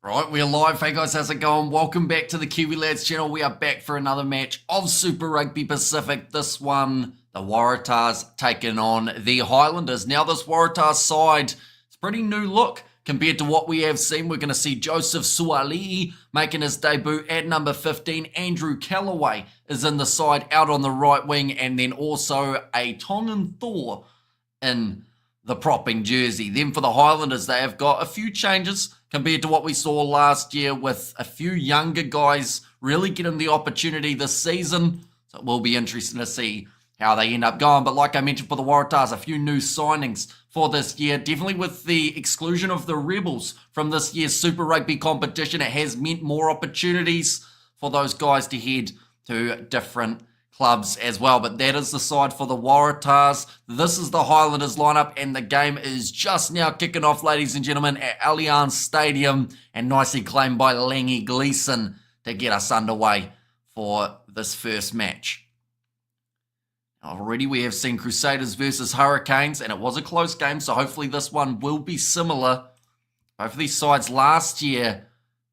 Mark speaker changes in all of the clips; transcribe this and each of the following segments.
Speaker 1: Right, we're live. Hey guys, how's it going? Welcome back to the Kiwi Lads channel. We are back for another match of Super Rugby Pacific. This one, the Waratahs taking on the Highlanders. Now this Waratahs side, it's a pretty new look compared to what we have seen. We're going to see Joseph Suaalii making his debut at number 15. Andrew Callaway is in the side out on the right wing, and then also a Tongan Thor in the propping jersey. Then for the Highlanders, they have got a few changes compared to what we saw last year, with a few younger guys really getting the opportunity this season. So it will be interesting to see how they end up going. But like I mentioned for the Waratahs, a few new signings for this year. Definitely with the exclusion of the Rebels from this year's Super Rugby competition, it has meant more opportunities for those guys to head to different clubs as well. But that is the side for the Waratahs. This is the Highlanders lineup, and the game is just now kicking off, ladies and gentlemen, at Allianz Stadium, and nicely claimed by Langy Gleeson to get us underway for this first match. Already we have seen Crusaders versus Hurricanes, and it was a close game, so hopefully this one will be similar. Both of these sides last year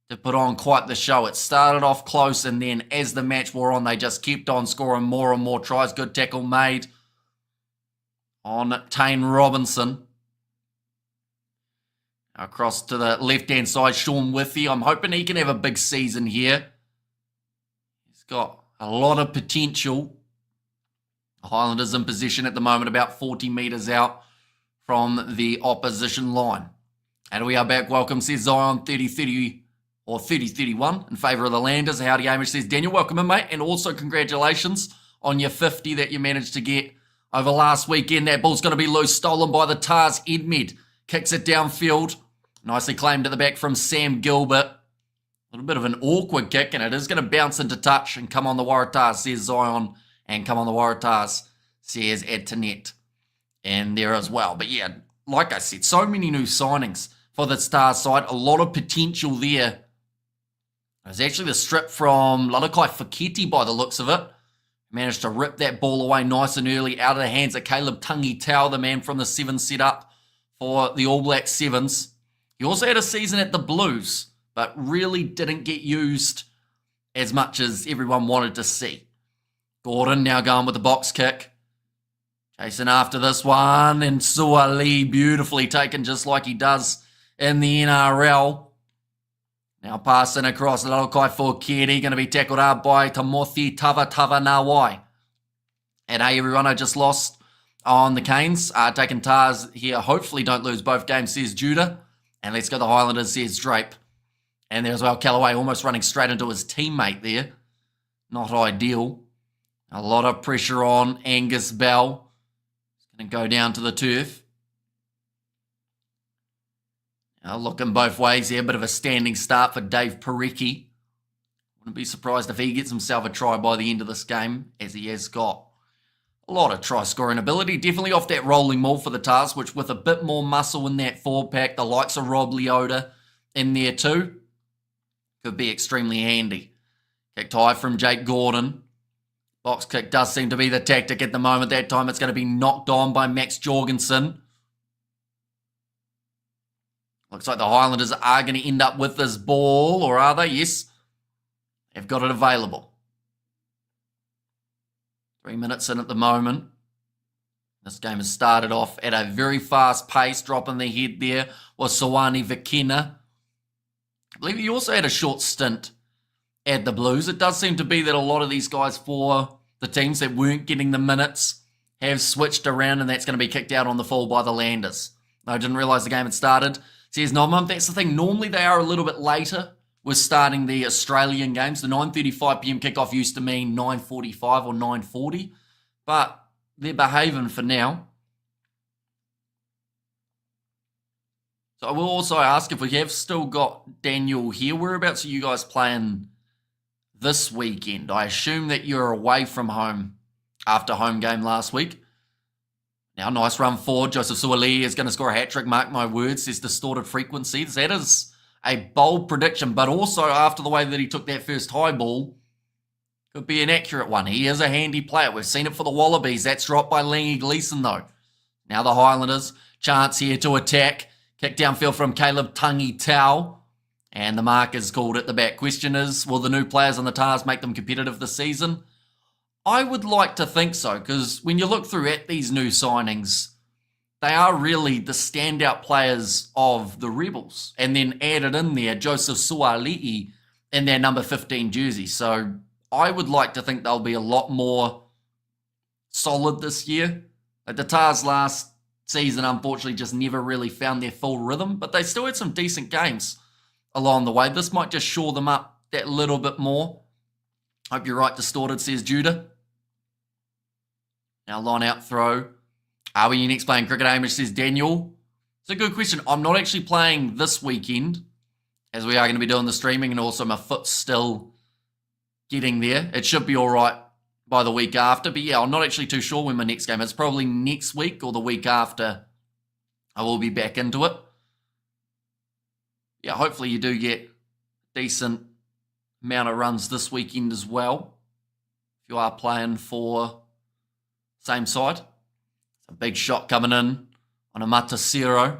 Speaker 1: to put on quite the show. It started off close, and then as the match wore on, they just kept on scoring more and more tries. Good tackle made on Tane Robinson. Across to the left-hand side, Sean Withy. I'm hoping he can have a big season here. He's got a lot of potential. The Highlanders in position at the moment, about 40 metres out from the opposition line. And we are back. Welcome, says Zion, 30-30. Or 30-31 in favour of the Landers. Howdy, Amish, says Daniel. Welcome in, mate. And also congratulations on your 50 that you managed to get over last weekend. That ball's going to be loose. Stolen by the Tars. Edmed kicks it downfield. Nicely claimed at the back from Sam Gilbert. A little bit of an awkward kick, and it is going to bounce into touch and come on the Waratahs, says Zion. And come on the Waratahs, says Antoinette. And there as well. But yeah, like I said, so many new signings for the Stars side. A lot of potential there. It was actually the strip from Lalakai Faketi by the looks of it. Managed to rip that ball away nice and early out of the hands of Caleb Tangi Tau, the man from the Sevens set up for the All Black Sevens. He also had a season at the Blues, but really didn't get used as much as everyone wanted to see. Gordon now going with the box kick. Chasing after this one, and Suaalii beautifully taken just like he does in the NRL. Now passing across Lalakai Faketi, going to be tackled out by Timothy Tavanawai. And hey everyone, I just lost on the Canes. Taking Tars here, hopefully don't lose both games, says Judah. And let's go the Highlanders, says Drape. And there as well, Callaway almost running straight into his teammate there. Not ideal. A lot of pressure on Angus Bell. He's going to go down to the turf. Now looking both ways here, bit of a standing start for Dave Parecki. Wouldn't be surprised if he gets himself a try by the end of this game, as he has got a lot of try-scoring ability. Definitely off that rolling maul for the Tars, which with a bit more muscle in that forward pack, the likes of Rob Leota in there too, could be extremely handy. Kicked high from Jake Gordon. Box kick does seem to be the tactic at the moment. That time it's going to be knocked on by Max Jorgensen. Looks like the Highlanders are going to end up with this ball, or are they? Yes, they've got it available. 3 minutes in at the moment. This game has started off at a very fast pace. Dropping the head there was Sawani Vikina. I believe he also had a short stint at the Blues. It does seem to be that a lot of these guys for the teams that weren't getting the minutes have switched around, and that's going to be kicked out on the full by the Landers. I didn't realise the game had started. Says Nomum, that's the thing. Normally they are a little bit later with starting the Australian games. The 9:35 p.m. kickoff used to mean 9:45 or 9:40, but they're behaving for now. So I will also ask, if we have still got Daniel here, whereabouts are you guys playing this weekend? I assume that you're away from home after home game last week. Now, nice run forward. Joseph Suaalii is going to score a hat-trick, mark my words, says Distorted Frequencies. That is a bold prediction, but also after the way that he took that first high ball, could be an accurate one. He is a handy player. We've seen it for the Wallabies. That's dropped by Langy Gleeson, though. Now the Highlanders, chance here to attack. Kick downfield from Caleb Tangi Tau. And the markers called at the back. Question is, will the new players on the Tahs make them competitive this season? I would like to think so, because when you look through at these new signings, they are really the standout players of the Rebels. And then added in there, Joseph Suali'i in their number 15 jersey. So I would like to think they'll be a lot more solid this year. Like the Tahs last season, unfortunately, just never really found their full rhythm, but they still had some decent games along the way. This might just shore them up that little bit more. Hope you're right, distorted, says Judah. Now line out throw. Are we next playing cricket, Hamish, says Daniel. It's a good question. I'm not actually playing this weekend, as we are going to be doing the streaming, and also my foot's still getting there. It should be all right by the week after. But yeah, I'm not actually too sure when my next game is. It's probably next week or the week after I will be back into it. Yeah, hopefully you do get a decent amount of runs this weekend as well, if you are playing for same side. A big shot coming in on a Matasero.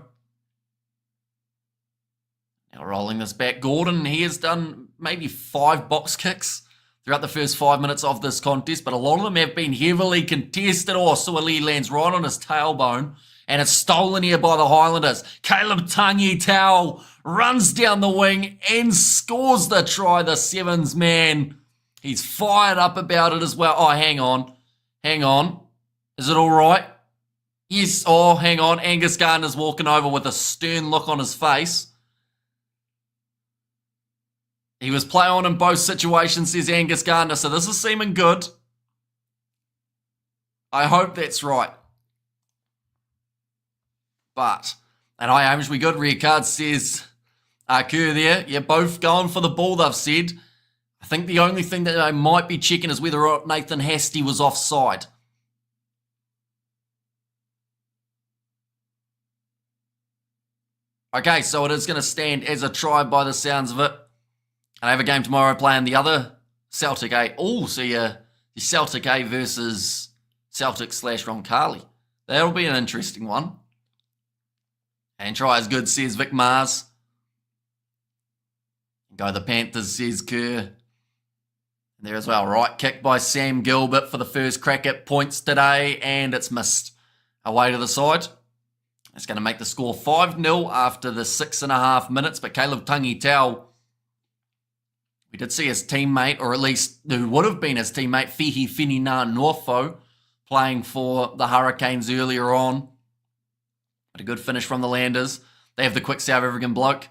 Speaker 1: Now rolling this back. Gordon, he has done maybe 5 box kicks throughout the first 5 minutes of this contest, but a lot of them have been heavily contested. Oh, Suali lands right on his tailbone, and it's stolen here by the Highlanders. Caleb Tangi-Tau runs down the wing and scores the try. The Sevens man, he's fired up about it as well. Oh, hang on. Is it all right? Yes. Oh, hang on. Angus Gardner's walking over with a stern look on his face. He was play on in both situations, says Angus Gardner, so this is seeming good. I hope that's right. But, and I Hamish, we good. Rear card, says Kerr there. Yeah, both going for the ball, they've said. I think the only thing that I might be checking is whether or not Nathan Hastie was offside. Okay, so it is going to stand as a try by the sounds of it. And I have a game tomorrow playing the other Celtic A. Oh, so your Celtic A versus Celtic / Roncalli. That'll be an interesting one. And try is good, says Vic Mars. Go the Panthers, says Kerr. There as well. Right kick by Sam Gilbert for the first crack at points today. And it's missed. Away to the side. It's going to make the score 5-0 after the 6.5 minutes. But Caleb Tangi-Tau, we did see his teammate, or at least who would have been his teammate, Fihi Finina Norfo, playing for the Hurricanes earlier on. But a good finish from the Landers. They have the quick South African bloke.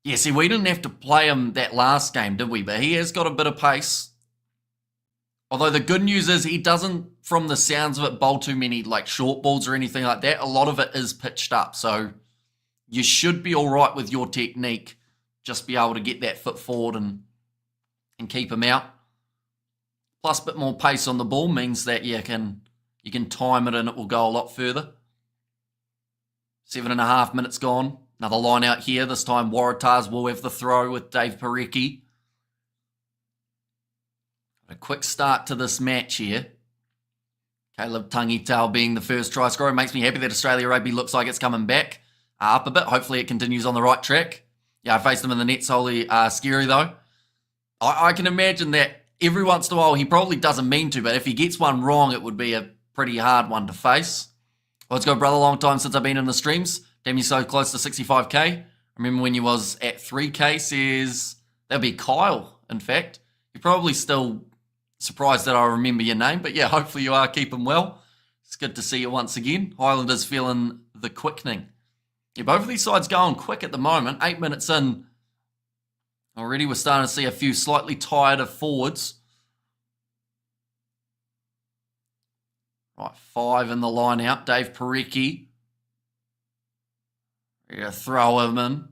Speaker 1: Yeah, see, we didn't have to play him that last game, did we? But he has got a bit of pace. Although the good news is he doesn't, from the sounds of it, bowl too many like short balls or anything like that. A lot of it is pitched up. So you should be all right with your technique. Just be able to get that foot forward and keep him out. Plus a bit more pace on the ball means that you can time it and it will go a lot further. 7.5 minutes gone. Another line out here. This time Waratahs will have the throw with Dave Parecki. A quick start to this match here. Caleb Tangi-Tau being the first try scorer. Makes me happy that Australia Rugby looks like it's coming back up a bit. Hopefully it continues on the right track. Yeah, I faced him in the net's wholly scary though. I can imagine that every once in a while he probably doesn't mean to, but if he gets one wrong, it would be a pretty hard one to face. Let's go, brother. Long time since I've been in the streams. Damn, you're so close to 65k. Remember when you was at 3k, says that'll be Kyle, in fact. You're probably still surprised that I remember your name, but yeah, hopefully you are keeping well. It's good to see you once again. Highlanders feeling the quickening. Yeah, both of these sides going quick at the moment. 8 minutes in. Already we're starting to see a few slightly tireder forwards. Right, 5 in the line out. Dave Parecki. We're going to throw him in.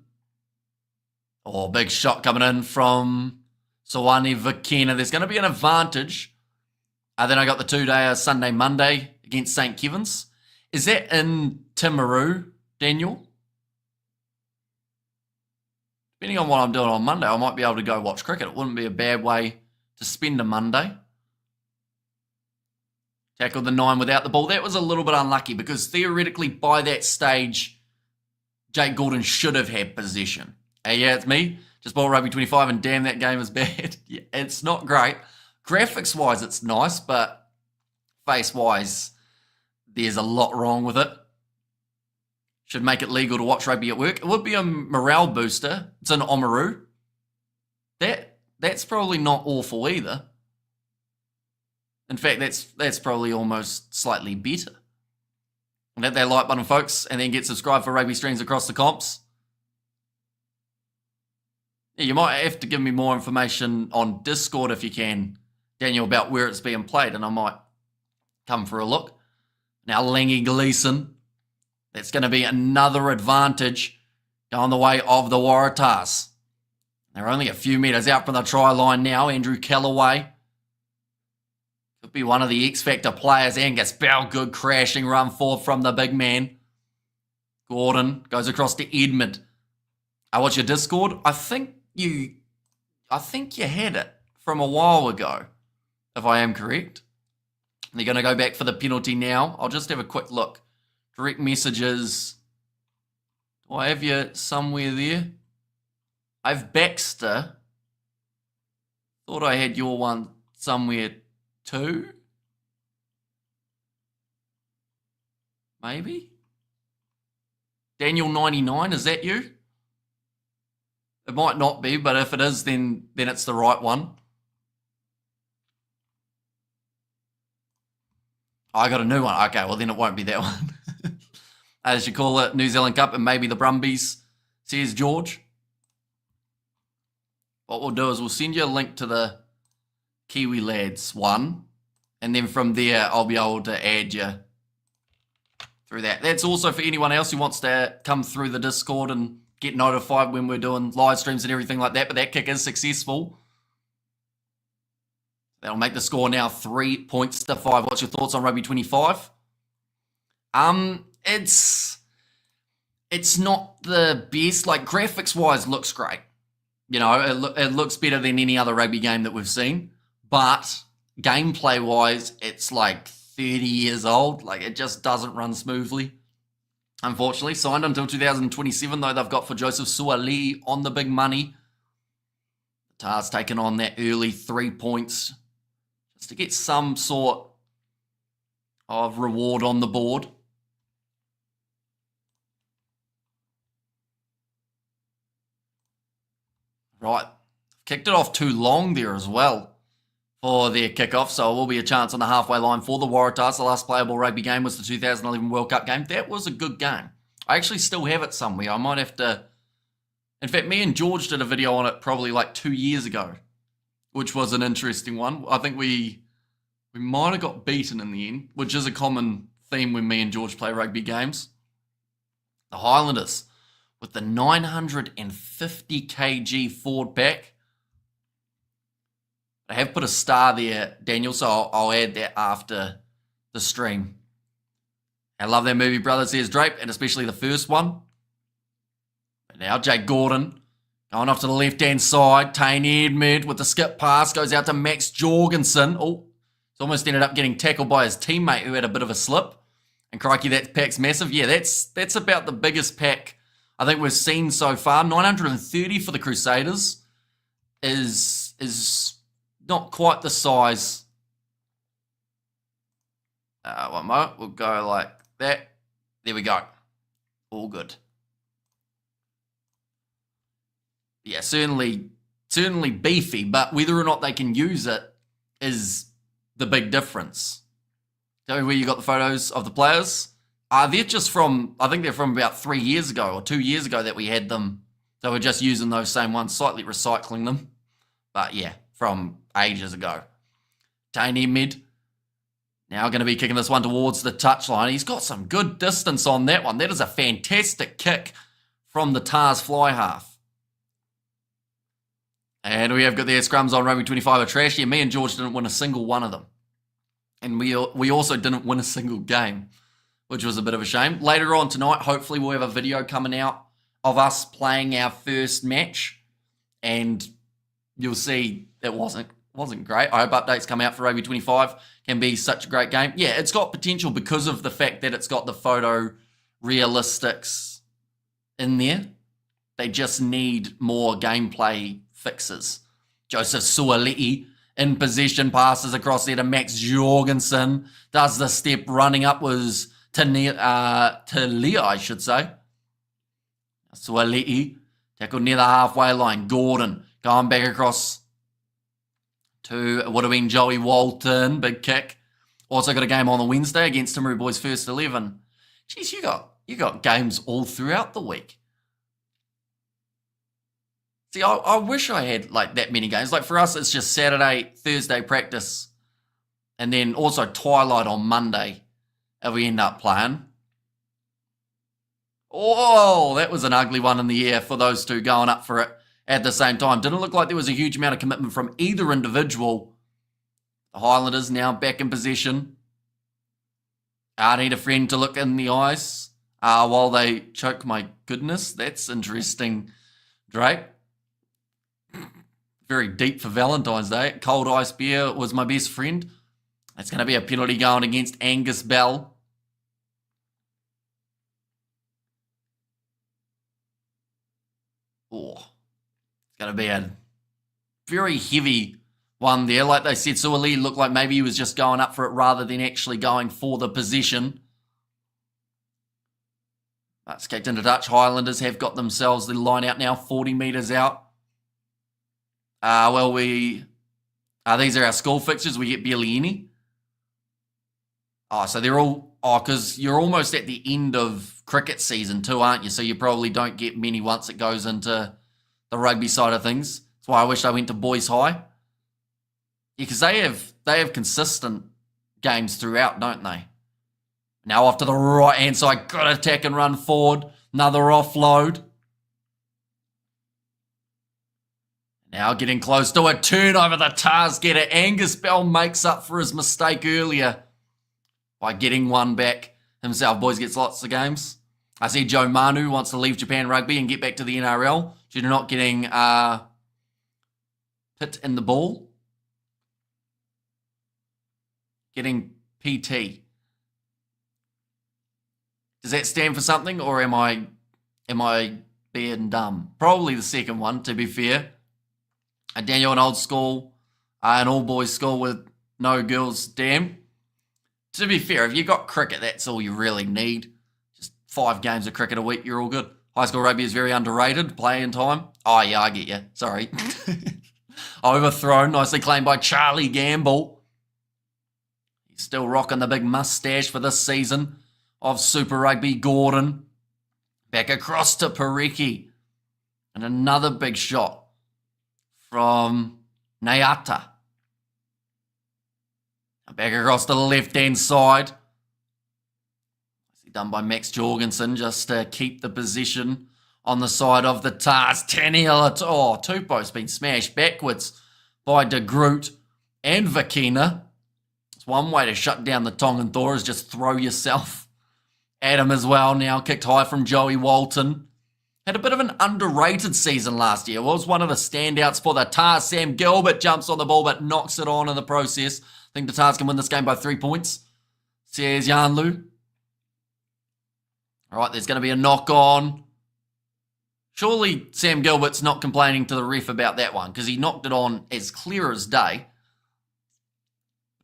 Speaker 1: Oh, big shot coming in from Sawani Vakina. There's going to be an advantage. Then I got the 2-day Sunday, Monday against St. Kevin's. Is that in Timaru, Daniel? Depending on what I'm doing on Monday, I might be able to go watch cricket. It wouldn't be a bad way to spend a Monday. Tackled the 9 without the ball. That was a little bit unlucky because theoretically by that stage, Jake Gordon should have had possession. Hey, yeah, it's me. Just bought Rugby 25 and damn, that game is bad. Yeah, it's not great. Graphics-wise, it's nice, but face-wise, there's a lot wrong with it. Should make it legal to watch rugby at work. It would be a morale booster. It's an Oamaru. That's probably not awful either. In fact, that's probably almost slightly better. And hit that like button, folks, and then get subscribed for rugby streams across the comps. Yeah, you might have to give me more information on Discord if you can, Daniel, about where it's being played, and I might come for a look. Now, Langy Gleeson. That's going to be another advantage going the way of the Waratahs. They're only a few metres out from the try line now. Andrew Callaway could be one of the X-Factor players. Angus Bell, good crashing run forward from the big man. Gordon goes across to Edmund. What's your Discord? I think you had it from a while ago, if I am correct. They're going to go back for the penalty now. I'll just have a quick look. Direct messages. Do I have you somewhere there? I have Baxter. Thought I had your one somewhere too. Maybe? Daniel 99, is that you? It might not be, but if it is, then it's the right one. I got a new one. Okay, well then it won't be that one. As you call it, New Zealand Cup and maybe the Brumbies, says George. What we'll do is we'll send you a link to the Kiwi Lads one, and then from there I'll be able to add you through that. That's also for anyone else who wants to come through the Discord and get notified when we're doing live streams and everything like that, but that kick is successful. That'll make the score now 3 points to 5. What's your thoughts on Rugby 25? It's not the best. Like, graphics-wise, looks great. You know, it looks better than any other rugby game that we've seen. But gameplay-wise, it's like 30 years old. Like, it just doesn't run smoothly. Unfortunately, signed until 2027, though they've got for Joseph Suaalii on the big money. The Tars taking on that early 3 points just to get some sort of reward on the board. Right, kicked it off too long there as well for their kickoff, so it will be a chance on the halfway line for the Waratahs. The last playable rugby game was the 2011 World Cup game. That was a good game. I actually still have it somewhere. I might have to... In fact, me and George did a video on it probably like 2 years ago, which was an interesting one. I think we might have got beaten in the end, which is a common theme when me and George play rugby games. The Highlanders with the 950 kg forward pack. I have put a star there, Daniel, so I'll add that after the stream. I love that movie, Brothers, says Drape, and especially the first one. But now Jake Gordon going off to the left-hand side. Tane Edmund with the skip pass goes out to Max Jorgensen. Oh, he's almost ended up getting tackled by his teammate who had a bit of a slip. And crikey, that pack's massive. Yeah, that's about the biggest pack I think we've seen so far. 930 for the Crusaders is not quite the size. One more. We'll go like that. There we go. All good. Yeah, certainly beefy, but whether or not they can use it is the big difference. Tell me where you got the photos of the players. They're just from, I think they're from about 3 years ago or 2 years ago that we had them. So we're just using those same ones, slightly recycling them. But yeah, from ages ago. Tane Mid now going to be kicking this one towards the touchline. He's got some good distance on that one. That is a fantastic kick from the Tars fly half. And we have got their scrums on Rugby 25 are trash. Yeah, me and George didn't win a single one of them. And we also didn't win a single game, which was a bit of a shame. Later on tonight, hopefully we'll have a video coming out of us playing our first match. And you'll see it wasn't great. I hope updates come out for Rugby 25. Can be such a great game. Yeah, it's got potential because of the fact that it's got the photo realistics in there. They just need more gameplay fixes. Joseph Suali'i in possession, passes across there to Max Jorgensen. Does the step, running up was to Leah, I should say. Suali'i tackled near the halfway line. Gordon going back across to, it would have been Joey Walton. Big kick. Also got a game on the Wednesday against Timaru Boys First 11. Jeez, you got games all throughout the week. See, I wish I had like that many games. Like for us, it's just Saturday, Thursday practice, and then also twilight on Monday if we end up playing. Oh, that was an ugly one in the air for those two going up for it at the same time. Didn't look like there was a huge amount of commitment from either individual. The Highlanders now back in possession. I need a friend to look in the eyes while they choke. My goodness, that's interesting, Drake. Very deep for Valentine's Day. Cold ice beer was my best friend. It's going to be a penalty going against Angus Bell. Oh, it's going to be a very heavy one there. Like they said, Suali looked like maybe he was just going up for it rather than actually going for the position. That's kicked into touch. Highlanders have got themselves the line out now, 40 metres out. These are our school fixtures. We get barely any. So they're all, because you're almost at the end of cricket season too, aren't you? So you probably don't get many once it goes into the rugby side of things. That's why I wish I went to Boys High. Yeah, because they have consistent games throughout, don't they? Now off to the right hand side, got to attack and run forward. Another offload. Now getting close to a turnover, the Tars get it. Angus Bell makes up for his mistake earlier by getting one back himself. Boys gets lots of games. I see Joe Manu wants to leave Japan Rugby and get back to the NRL due to not getting pit in the ball. Getting PT. Does that stand for something, or am I being dumb? Probably the second one, to be fair. Daniel, an old school, an all-boys school with no girls, damn. To be fair, if you got cricket, that's all you really need. Just 5 games of cricket a week, you're all good. High school rugby is very underrated, playing time. Oh, yeah, I get you. Sorry. Overthrown, nicely claimed by Charlie Gamble. He's still rocking the big mustache for this season of Super Rugby. Gordon. Back across to Pariki. And another big shot from Nayata. Back across to the left-hand side. Done by Max Jorgensen just to keep the position on the side of the Tars. Taniela, Tupou's been smashed backwards by De Groot and Vakina. It's one way to shut down the Tongan Thor is just throw yourself at him as well. Now kicked high from Joey Walton. Had a bit of an underrated season last year. Was one of the standouts for the Tars. Sam Gilbert jumps on the ball but knocks it on in the process. I think the Tars can win this game by 3 points. Says Yanlu. All right, there's going to be a knock on. Surely Sam Gilbert's not complaining to the ref about that one because he knocked it on as clear as day.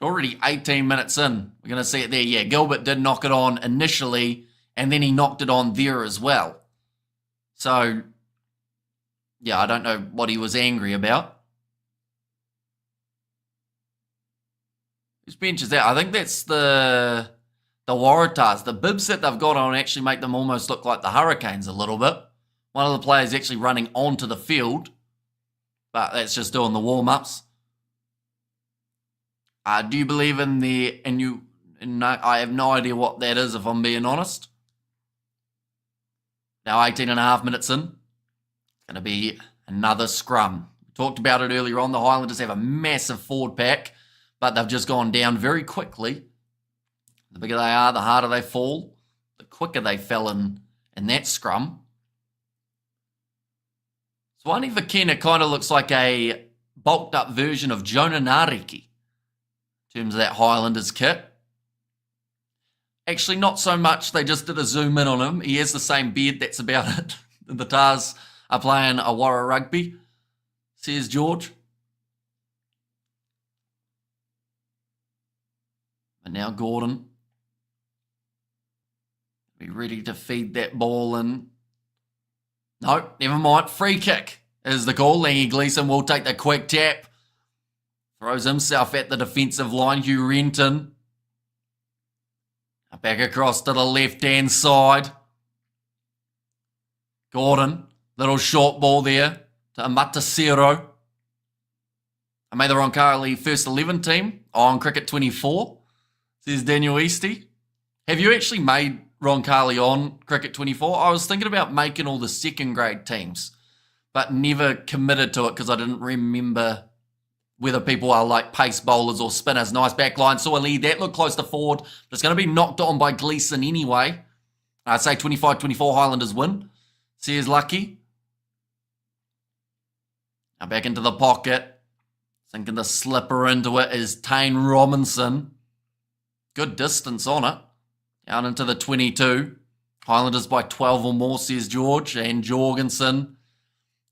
Speaker 1: Already 18 minutes in. We're going to see it there. Yeah, Gilbert did knock it on initially and then he knocked it on there as well. So, yeah, I don't know what he was angry about. Whose bench is that? I think that's the Waratahs. The bibs that they've got on actually make them almost look like the Hurricanes a little bit. One of the players actually running onto the field, but that's just doing the warm-ups. Do you believe in the... I have no idea what that is, if I'm being honest. Now 18 and a half minutes in. It's going to be another scrum. We talked about it earlier on. The Highlanders have a massive forward pack, but they've just gone down very quickly. The bigger they are, the harder they fall. The quicker they fell in that scrum. Swani Vakina kind of looks like a bulked up version of Jonah Nariki in terms of that Highlanders kit. Actually, not so much. They just did a zoom in on him. He has the same beard. That's about it. The Tars are playing a Warra Rugby, says George. And now Gordon. Be ready to feed that ball in. No, never mind. Free kick is the call. Langy Gleeson will take the quick tap. Throws himself at the defensive line. Hugh Renton. Back across to the left-hand side. Gordon. Little short ball there to Amatasero. I made the Roncalli first 11 team on Cricket 24, says Daniel Eastie. Have you actually made Roncalli on Cricket 24? I was thinking about making all the second grade teams, but never committed to it because I didn't remember whether people are like pace bowlers or spinners. Nice back line. Suali, that looked close to forward, but it's going to be knocked on by Gleeson anyway. I'd say 25-24 Highlanders win, says Lucky. Now back into the pocket. Thinking the slipper into it is Tane Robinson. Good distance on it. Down into the 22. Highlanders by 12 or more, says George. And Jorgensen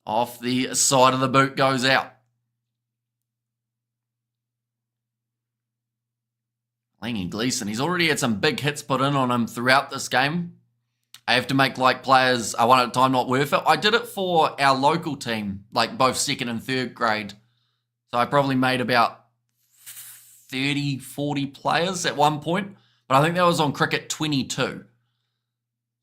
Speaker 1: off the side of the boot goes out. Langy Gleeson, he's already had some big hits put in on him throughout this game. I have to make like players one at a time not worth it. I did it for our local team, like both second and third grade. So I probably made about 30, 40 players at one point. But I think that was on Cricket 22.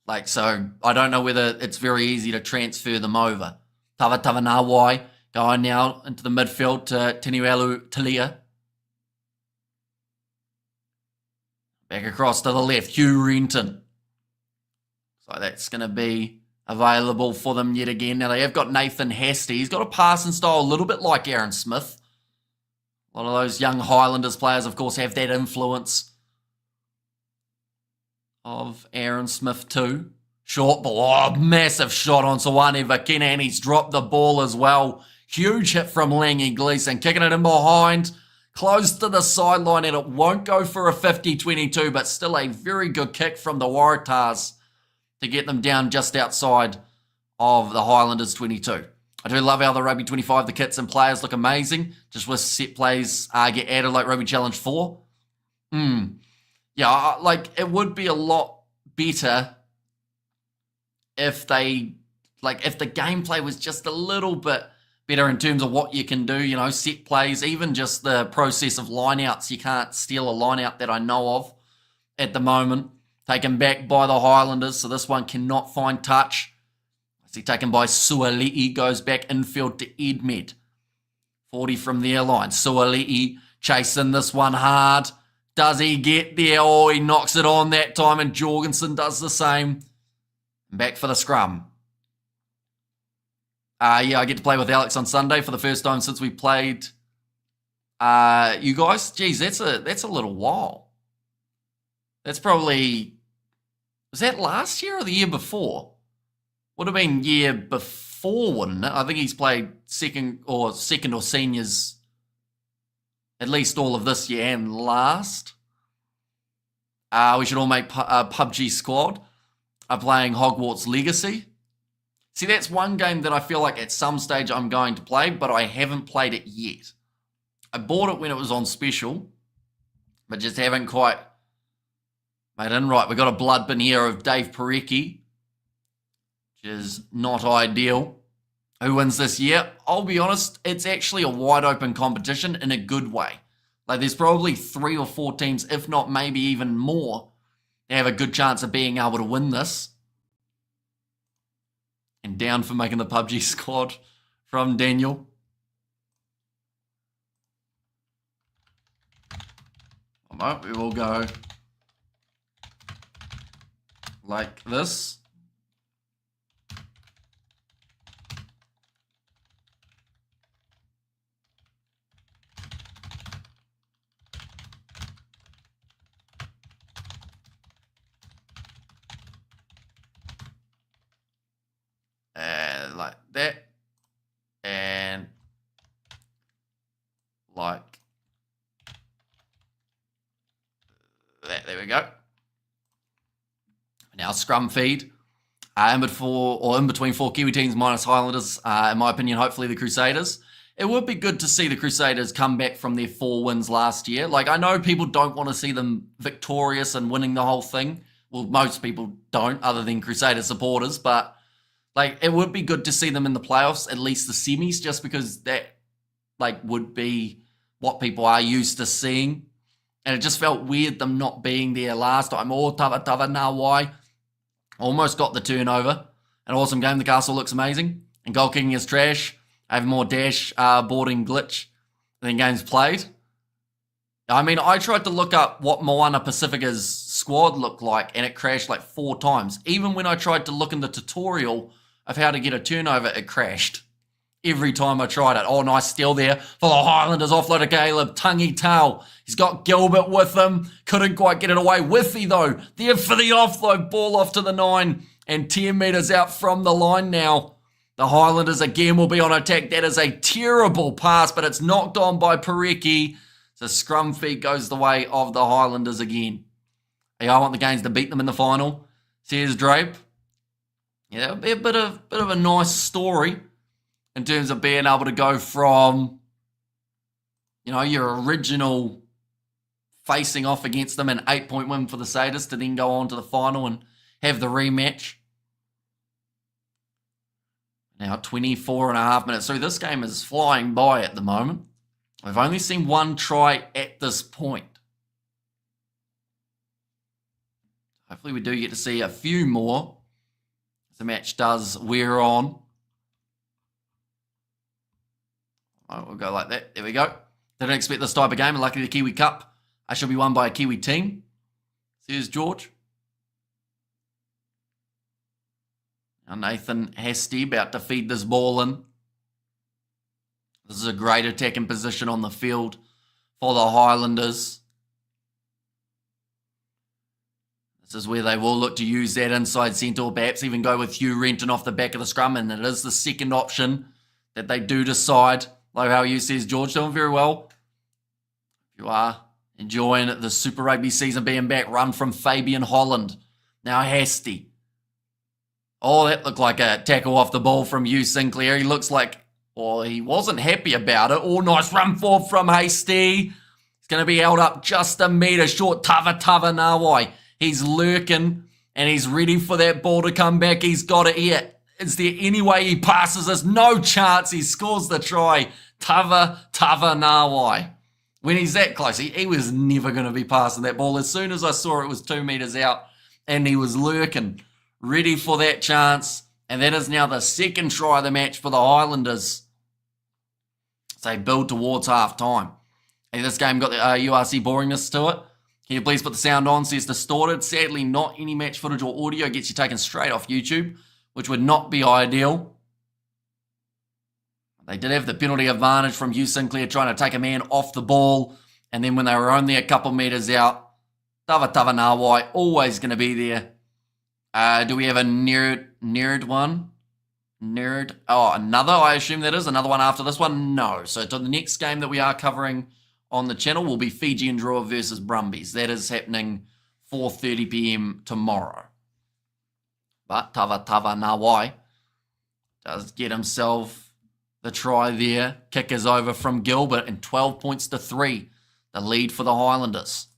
Speaker 1: Like, so I don't know whether it's very easy to transfer them over. Tava Nawai going now into the midfield to Tiniwalu Talia. Back across to the left, Hugh Renton. So that's going to be available for them yet again. Now they have got Nathan Hasty. He's got a passing style a little bit like Aaron Smith. A lot of those young Highlanders players, of course, have that influence of Aaron Smith too. Short ball. Oh, massive shot on Sawane Vakina, and he's dropped the ball as well. Huge hit from Langy Gleeson. Kicking it in behind. Close to the sideline, and it won't go for a 50-22, but still a very good kick from the Waratahs to get them down just outside of the Highlanders 22. I do love how the Rugby 25, the kits and players look amazing. Just with set plays get added like Rugby Challenge 4. Yeah, like it would be a lot better if they, like if the gameplay was just a little bit better in terms of what you can do, you know, set plays, even just the process of lineouts. You can't steal a lineout that I know of at the moment. Taken back by the Highlanders, so this one cannot find touch. I see taken by Suali'i, goes back infield to Edmed. 40 from their line. Suali'i chasing this one hard. Does he get there? Oh, he knocks it on that time, and Jorgensen does the same. Back for the scrum. Yeah, I get to play with Alex on Sunday for the first time since we played you guys. Geez, that's a little while. That's probably, was that last year or the year before? Would have been year before, wouldn't it? I think he's played second or seniors at least all of this year and last. We should all make a PUBG squad. I'm playing Hogwarts Legacy. See, that's one game that I feel like at some stage I'm going to play, but I haven't played it yet. I bought it when it was on special, but just haven't quite made it in right. We've got a blood bin here of Dave Parecki, which is not ideal. Who wins this year? I'll be honest, it's actually a wide open competition in a good way. Like there's probably 3 or 4 teams, if not maybe even more, that have a good chance of being able to win this. And down for making the PUBG squad from Daniel. We will go like this. Like that, and like that. There we go. Now scrum feed. in between four Kiwi teams minus Highlanders, in my opinion, hopefully the Crusaders. It would be good to see the Crusaders come back from their 4 wins last year. Like, I know people don't want to see them victorious and winning the whole thing. Well, most people don't, other than Crusader supporters. But, like, it would be good to see them in the playoffs, at least the semis, just because that, like, would be what people are used to seeing. And it just felt weird them not being there last time. Tawa nā wai. Almost got the turnover. An awesome game. The castle looks amazing. And goal kicking is trash. I have more dash boarding glitch than games played. I mean, I tried to look up what Moana Pacifica's squad looked like, and it crashed like 4 times. Even when I tried to look in the tutorial of how to get a turnover, it crashed. Every time I tried it. Oh, nice steal there for the Highlanders. Offload to Caleb. Tangi Tau. He's got Gilbert with him. Couldn't quite get it away. Withy, though. There for the offload. Ball off to the 9. And 10 metres out from the line now. The Highlanders again will be on attack. That is a terrible pass, but it's knocked on by Parecki. So scrum feed goes the way of the Highlanders again. Hey, I want the Games to beat them in the final, says Drape. Yeah, it'll be a bit of a nice story in terms of being able to go from, you know, your original facing off against them, an 8-point win for the Satyrs, to then go on to the final and have the rematch. Now 24 and a half minutes. So this game is flying by at the moment. We've only seen 1 try at this point. Hopefully we do get to see a few more as the match does wear on. Oh, we'll go like that. There we go. Didn't expect this type of game. Luckily the Kiwi Cup should be won by a Kiwi team. Says George. Now Nathan Hasty about to feed this ball in. This is a great attacking position on the field for the Highlanders. This is where they will look to use that inside centre, or perhaps even go with Hugh Renton off the back of the scrum, and it is the second option that they do decide. Like how you says, George, doing very well. If you are enjoying the Super Rugby season being back, run from Fabian Holland. Now Hasty. Oh, that looked like a tackle off the ball from Hugh Sinclair. He looks like, well, he wasn't happy about it. Oh, nice run forward from Hasty. He's going to be held up just a metre short. Tawa nā wai. He's lurking and he's ready for that ball to come back. He's got it here. Is there any way he passes us? No chance. He scores the try. Tawa nā wai. When he's that close, he was never going to be passing that ball. As soon as I saw it was 2 metres out and he was lurking, ready for that chance. And that is now the second try of the match for the Highlanders. So they build towards half time. And this game got the URC boringness to it. Can you please put the sound on? Says distorted. Sadly, not any match footage or audio gets you taken straight off YouTube, which would not be ideal. They did have the penalty advantage from Hugh Sinclair trying to take a man off the ball. And then when they were only a couple metres out, Tawa nā wai, always going to be there. Do we have a nerd one? Nerd. Oh, another, I assume that is. Another one after this one? No. So to the next game that we are covering on the channel will be Fiji and Drua versus Brumbies. That is happening 4:30 p.m. tomorrow. But Tawa nā wai does get himself the try there. Kick is over from Gilbert and 12 points to 3. The lead for the Highlanders.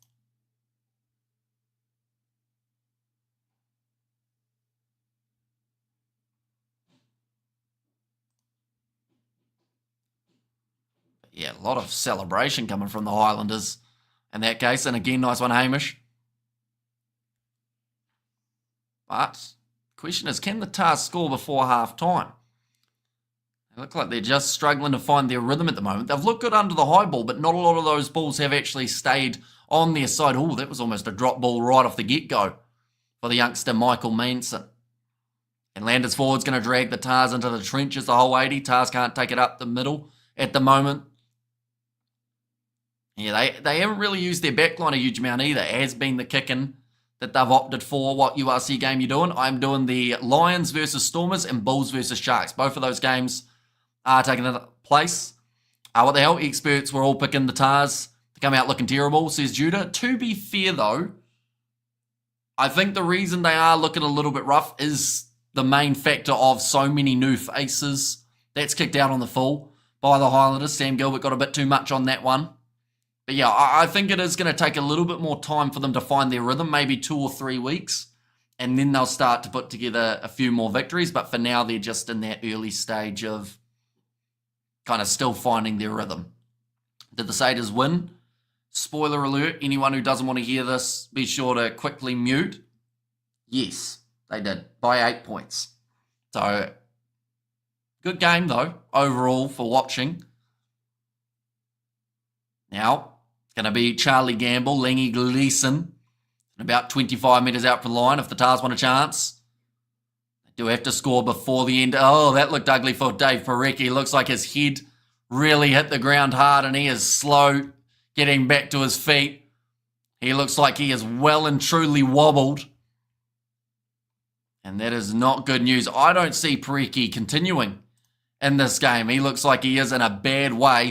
Speaker 1: Yeah, a lot of celebration coming from the Highlanders in that case. And again, nice one, Hamish. But the question is, can the Tars score before half-time? They look like they're just struggling to find their rhythm at the moment. They've looked good under the high ball, but not a lot of those balls have actually stayed on their side. Oh, that was almost a drop ball right off the get-go for the youngster Michael Manson. And Landers forward's going to drag the Tars into the trenches the whole 80. Tars can't take it up the middle at the moment. Yeah, they haven't really used their backline a huge amount either. It has been the kicking that they've opted for. What URC game you're doing? I'm doing the Lions versus Stormers and Bulls versus Sharks. Both of those games are taking place. What the hell? Experts were all picking the Tars to come out looking terrible, says Judah. To be fair, though, I think the reason they are looking a little bit rough is the main factor of so many new faces. That's kicked out on the full by the Highlanders. Sam Gilbert got a bit too much on that one. But yeah, I think it is going to take a little bit more time for them to find their rhythm, maybe 2 or 3 weeks. And then they'll start to put together a few more victories. But for now, they're just in that early stage of kind of still finding their rhythm. Did the Satyrs win? Spoiler alert, anyone who doesn't want to hear this, be sure to quickly mute. Yes, they did, by 8 points. So, good game though, overall, for watching. Now, it's going to be Charlie Gamble, Langy Gleeson, about 25 metres out from the line if the Tars want a chance. They do have to score before the end. Oh, that looked ugly for Dave Parecki. Looks like his head really hit the ground hard and he is slow getting back to his feet. He looks like he is well and truly wobbled. And that is not good news. I don't see Parecki continuing in this game. He looks like he is in a bad way.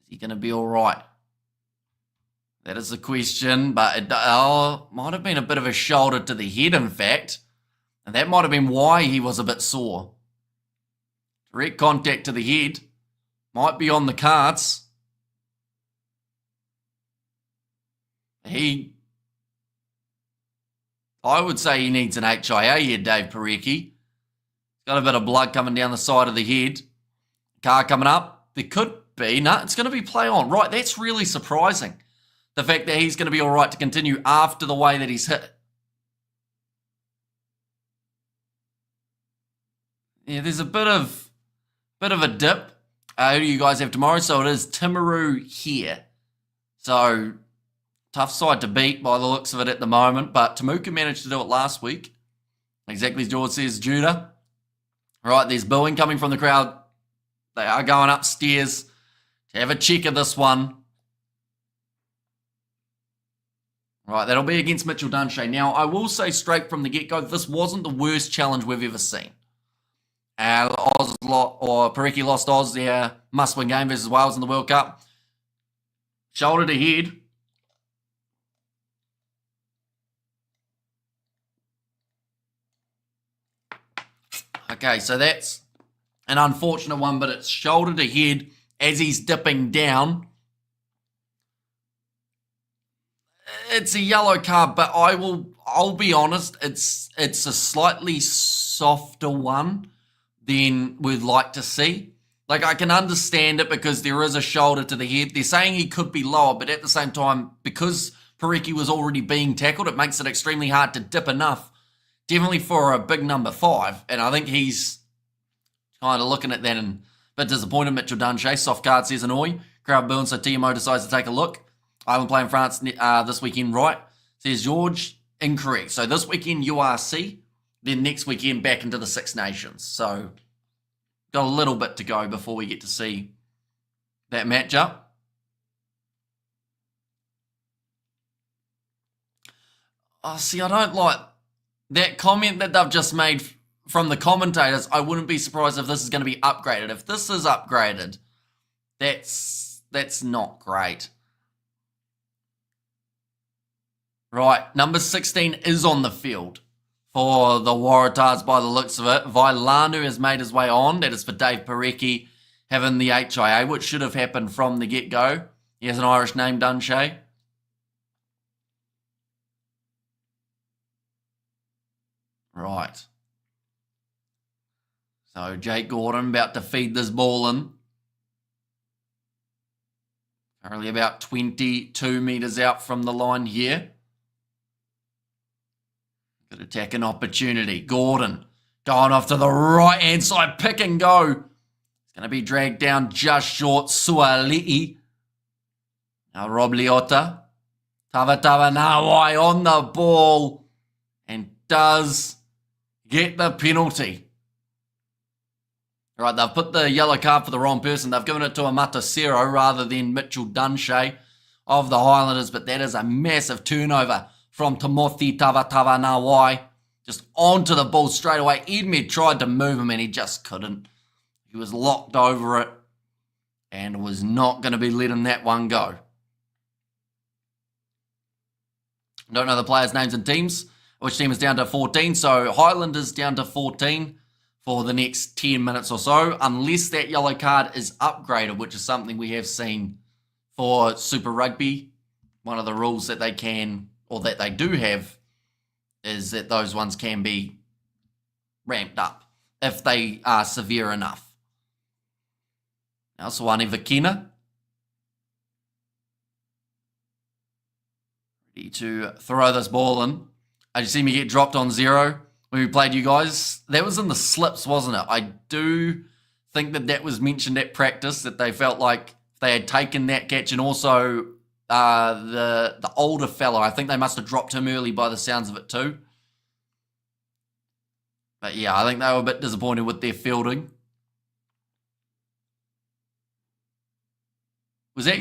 Speaker 1: Is he going to be all right? That is the question, but it might have been a bit of a shoulder to the head, in fact. And that might have been why he was a bit sore. Direct contact to the head might be on the cards. I would say he needs an HIA here, Dave Parecki. Got a bit of blood coming down the side of the head. Car coming up. There could be. No, it's going to be play on. Right, that's really surprising. The fact that he's going to be all right to continue after the way that he's hit. Yeah, there's a bit of a dip. Who do you guys have tomorrow? So it is Timaru here. So tough side to beat by the looks of it at the moment, but Temuka managed to do it last week. Exactly as George says, Judah. All right, there's booing coming from the crowd. They are going upstairs to have a check of this one. All right, that'll be against Mitchell Dunshea. Now, I will say straight from the get-go, this wasn't the worst challenge we've ever seen. Parecki lost Oz their must-win game versus Wales in the World Cup. Shoulder to head. Okay, so that's an unfortunate one, but it's shoulder to head as he's dipping down. It's a yellow card, but I'll be honest, it's a slightly softer one than we'd like to see. Like, I can understand it because there is a shoulder to the head. They're saying he could be lower, but at the same time, because Parecki was already being tackled, it makes it extremely hard to dip enough. Definitely for a big number 5. And I think he's kind of looking at that and a bit disappointed. Mitchell Dunshea, soft card, says Annoy. Crowd booing, so TMO decides to take a look. Ireland playing France this weekend, right? Says George, incorrect. So this weekend URC, then next weekend back into the Six Nations. So got a little bit to go before we get to see that matchup. Oh, see, I don't like that comment that they've just made from the commentators. I wouldn't be surprised if this is going to be upgraded. If this is upgraded, that's not great. Right, number 16 is on the field for the Waratahs by the looks of it. Vailanu has made his way on. That is for Dave Parecki having the HIA, which should have happened from the get-go. He has an Irish name, Dunshea. Right. So Jake Gordon about to feed this ball in. Currently about 22 metres out from the line here. Good attacking opportunity. Gordon going off to the right-hand side. Pick and go. It's going to be dragged down just short. Suali'i. Now Rob Leota. Tavatava Nawai on the ball. And does get the penalty. All right, they've put the yellow card for the wrong person. They've given it to a Matasero rather than Mitchell Dunshea of the Highlanders. But that is a massive turnover from Timothy Tavatava-Nawai. Just onto the ball straight away. Edmed tried to move him and he just couldn't. He was locked over it and was not going to be letting that one go. Don't know the players' names and teams. Which team is down to 14? So Highlanders down to 14 for the next 10 minutes or so, unless that yellow card is upgraded, which is something we have seen for Super Rugby. One of the rules that they can, or that they do have, is that those ones can be ramped up if they are severe enough. Now, Sawani Vakina. Ready to throw this ball in. As you see me get dropped on 0 when we played you guys. That was in the slips, wasn't it? I do think that was mentioned at practice, that they felt like they had taken that catch, and also the older fellow, I think they must have dropped him early by the sounds of it too. But yeah, I think they were a bit disappointed with their fielding. Was that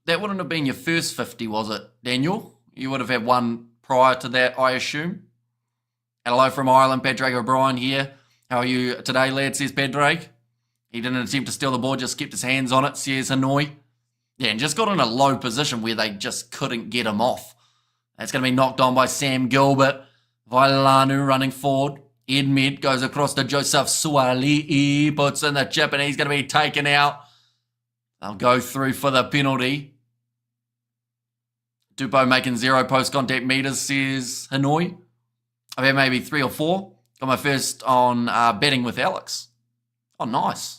Speaker 1: that wouldn't have been your first 50, was it, Daniel? You would have had one prior to that, I assume. Hello from Ireland, Padraig O'Brien here. How are you today, lad, says Padraig. He didn't attempt to steal the ball, just kept his hands on it, says Hanoi. Yeah, and just got in a low position where they just couldn't get him off. That's going to be knocked on by Sam Gilbert. Vailanu running forward. Edmed goes across to Joseph Suali'i, puts in the chip, and he's going to be taken out. They'll go through for the penalty. Dupo making 0 post-contact meters, says Hanoi. I've had maybe 3 or 4. Got my first on betting with Alex. Oh, nice.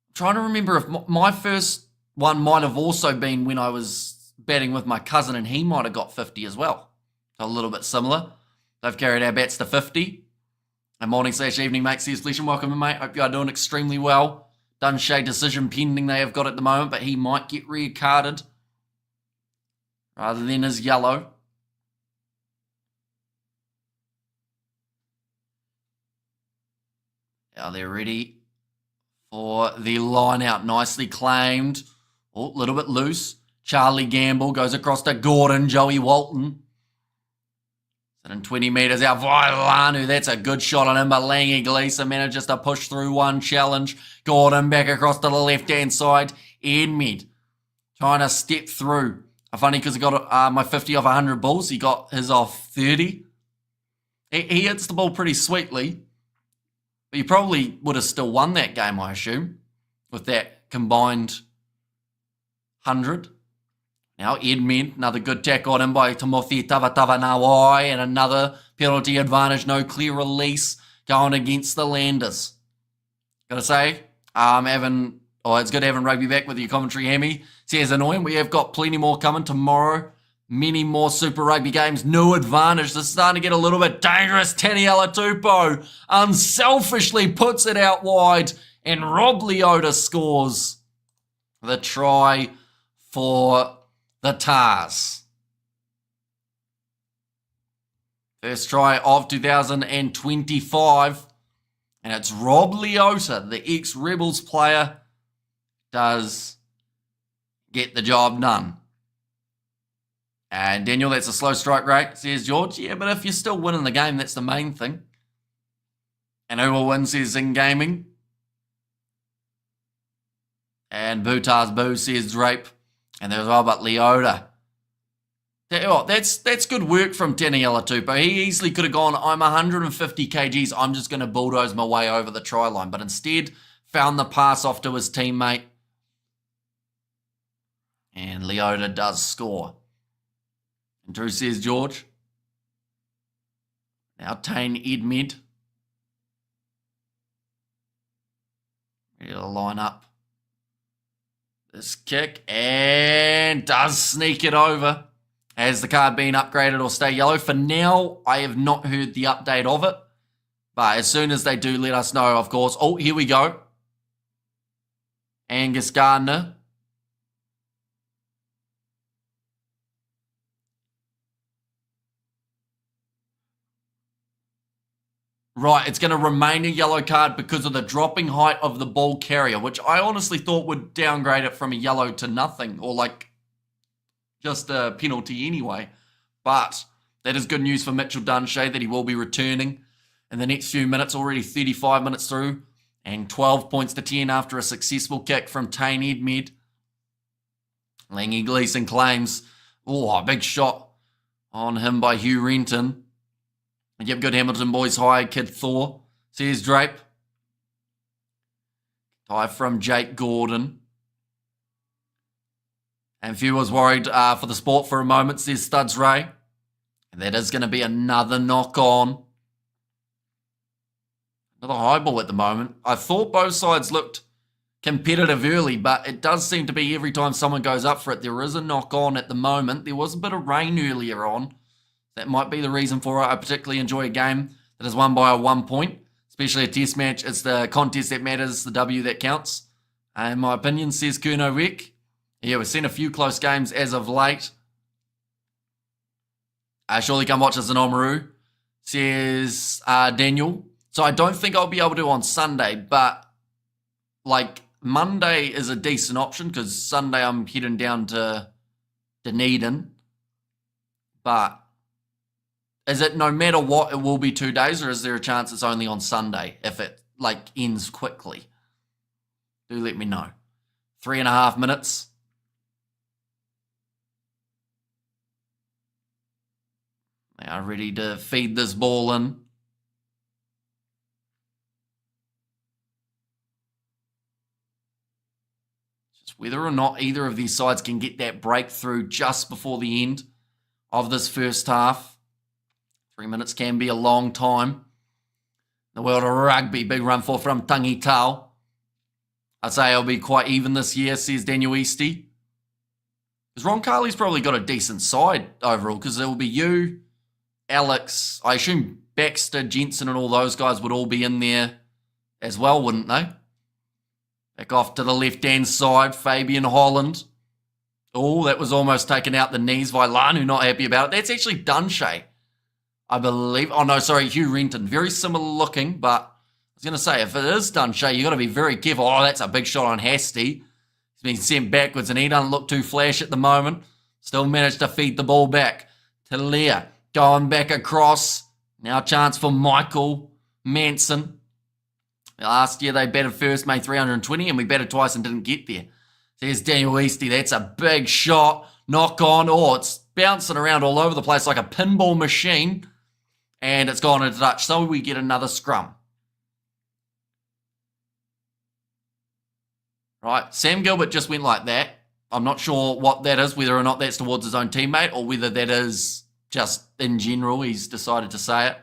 Speaker 1: I'm trying to remember if my first one might have also been when I was betting with my cousin, and he might have got 50 as well. So a little bit similar. They've carried our bets to 50. And morning/evening, mate, says Flesh, and welcome, mate. Hope you are doing extremely well. Dunshea decision pending they have got at the moment, but he might get red carded rather than his yellow. Now they're ready for the line out. Nicely claimed. Oh, a little bit loose. Charlie Gamble goes across to Gordon, Joey Walton. And 20 metres out, Vailanu, that's a good shot on him, but Langy Gleeson manages to push through one challenge. Gordon back across to the left-hand side. Edmed trying to step through. Funny because he got my 50 off 100 balls. He got his off 30. He hits the ball pretty sweetly. But he probably would have still won that game, I assume, with that combined 100. Now Edmed, another good tackle on him by Timothy Tavatavanawai, and another penalty advantage, no clear release going against the Landers. Gotta say, it's good having rugby back with your commentary, Hammy. Says annoying. We have got plenty more coming tomorrow. Many more Super Rugby games. No advantage. This is starting to get a little bit dangerous. Taniela Tupou unselfishly puts it out wide, and Rob Leota scores the try for the Tars. First try of 2025. And it's Rob Leota, the ex-Rebels player, does get the job done. And Daniel, that's a slow strike rate, says George. Yeah, but if you're still winning the game, that's the main thing. And who will win, says Zing Gaming. And Bootar's Boo, says Drape. And there's all but Leota. That's good work from Taniela Tupou. He easily could have gone, I'm 150 kgs, I'm just going to bulldoze my way over the try line. But instead, found the pass off to his teammate. And Leota does score. And Drew says George. Now Tane Edmed. Ready to line up this kick, and does sneak it over. Has the card been upgraded or stay yellow? For now, I have not heard the update of it. But as soon as they do, let us know, of course. Oh, here we go. Angus Gardner. Right, it's going to remain a yellow card because of the dropping height of the ball carrier, which I honestly thought would downgrade it from a yellow to nothing, or like just a penalty anyway. But that is good news for Mitchell Dunshea that he will be returning in the next few minutes, already 35 minutes through, and 12 points to 10 after a successful kick from Tane Edmed. Langy Gleeson claims, a big shot on him by Hugh Renton. Yep, good Hamilton boys high, Kid Thor. Says Drape. Tie from Jake Gordon. And few was worried for the sport for a moment, says Studs Ray. And that is going to be another knock on. Another high ball at the moment. I thought both sides looked competitive early, but it does seem to be every time someone goes up for it, there is a knock on at the moment. There was a bit of rain earlier on. That might be the reason for it. I particularly enjoy a game that is won by a 1 point, especially a test match. It's the contest that matters, the W that counts. In my opinion, says Kurno Rick. Yeah, we've seen a few close games as of late. Surely come watch us in Oamaru, says Daniel. So I don't think I'll be able to on Sunday, but like Monday is a decent option because Sunday I'm heading down to Dunedin. But is it no matter what, it will be 2 days, or is there a chance it's only on Sunday if it like ends quickly? Do let me know. 3.5 minutes. They are ready to feed this ball in. Just whether or not either of these sides can get that breakthrough just before the end of this first half. 3 minutes can be a long time. The world of rugby, big run for from Tangi Tau. I'd say it'll be quite even this year, says Daniel Eastie. Because Ron Carley's probably got a decent side overall, because there will be you, Alex, I assume Baxter, Jensen and all those guys would all be in there as well, wouldn't they? Back off to the left-hand side, Fabian Holland. Oh, that was almost taken out the knees. Vailanu not happy about it. That's actually Dunshay, I believe. Oh, no, sorry, Hugh Renton. Very similar looking, but I was going to say, if it is Dunshay, you've got to be very careful. Oh, that's a big shot on Hasty. He's been sent backwards, and he doesn't look too flash at the moment. Still managed to feed the ball back to Leah. Going back across. Now chance for Michael Manson. Last year they batted first, made 320, and we batted twice and didn't get there. There's Daniel Eastie. That's a big shot. Knock on. Oh, it's bouncing around all over the place like a pinball machine. And it's gone into touch. So we get another scrum. Right. Sam Gilbert just went like that. I'm not sure what that is, whether or not that's towards his own teammate or whether that is just in general, he's decided to say it.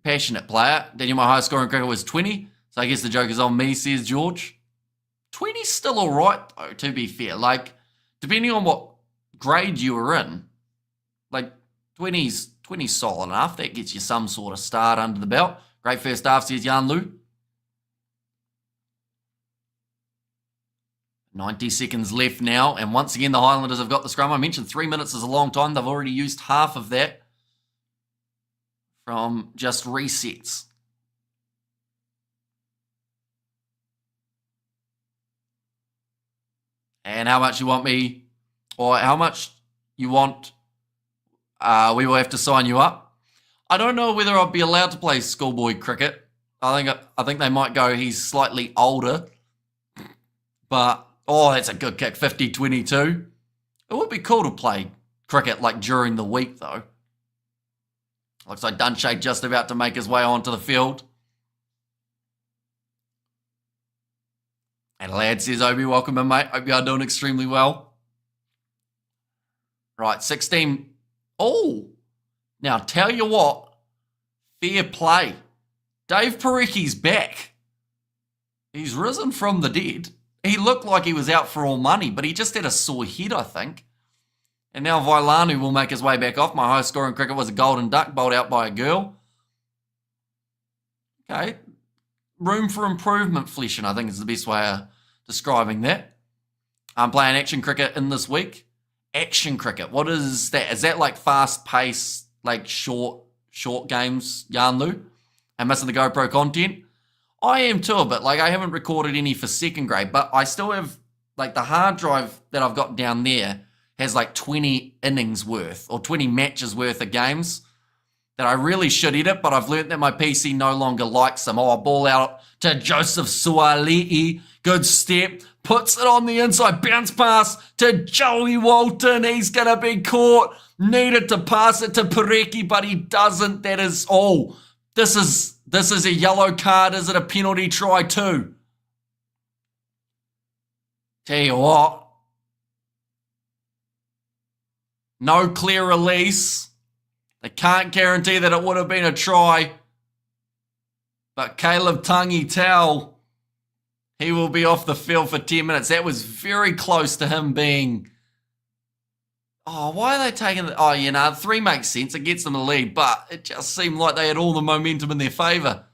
Speaker 1: Passionate player. Daniel, my highest score in cricket was 20. So I guess the joke is on me, says George. 20's still all right, though, to be fair. Like, depending on what grade you were in, like, 20's solid enough. That gets you some sort of start under the belt. Great first half, says Jan Lu. 90 seconds left now, and once again the Highlanders have got the scrum. I mentioned 3 minutes is a long time. They've already used half of that from just resets. And how much you want me, or how much you want, we will have to sign you up. I don't know whether I'll be allowed to play schoolboy cricket. I think they might go, he's slightly older, but oh, that's a good kick, 50-22. It would be cool to play cricket like during the week, though. Looks like Dunshay just about to make his way onto the field. And Lad says, Obi, welcome in, mate. Hope you are doing extremely well. Right, 16. Oh, now tell you what, fair play. Dave Parecki's back. He's risen from the dead. He looked like he was out for all money, but he just had a sore head, I think. And now Vailanu will make his way back off. My highest score in cricket was a golden duck bowled out by a girl. Okay. Room for improvement, Fleshin, I think is the best way of describing that. I'm playing action cricket in this week. Action cricket, what is that? Is that like fast-paced, like short games, Yarnlu? And missing the GoPro content? I am too a bit. Like, I haven't recorded any for second grade, but I still have, like, the hard drive that I've got down there has like 20 innings worth or 20 matches worth of games. that I really should edit, but I've learnt that my PC no longer likes them. Oh, a ball out to Joseph Suali'i. Good step. Puts it on the inside. Bounce pass to Joey Walton. He's going to be caught. Needed to pass it to Parecki, but he doesn't. That is all. This is a yellow card. Is it a penalty try too? Tell you what. No clear release. They can't guarantee that it would have been a try. But Caleb Tangi Tau, he will be off the field for 10 minutes. That was very close to him being... Oh, why are they taking... Oh, you know, 3 makes sense. It gets them the lead. But it just seemed like they had all the momentum in their favour.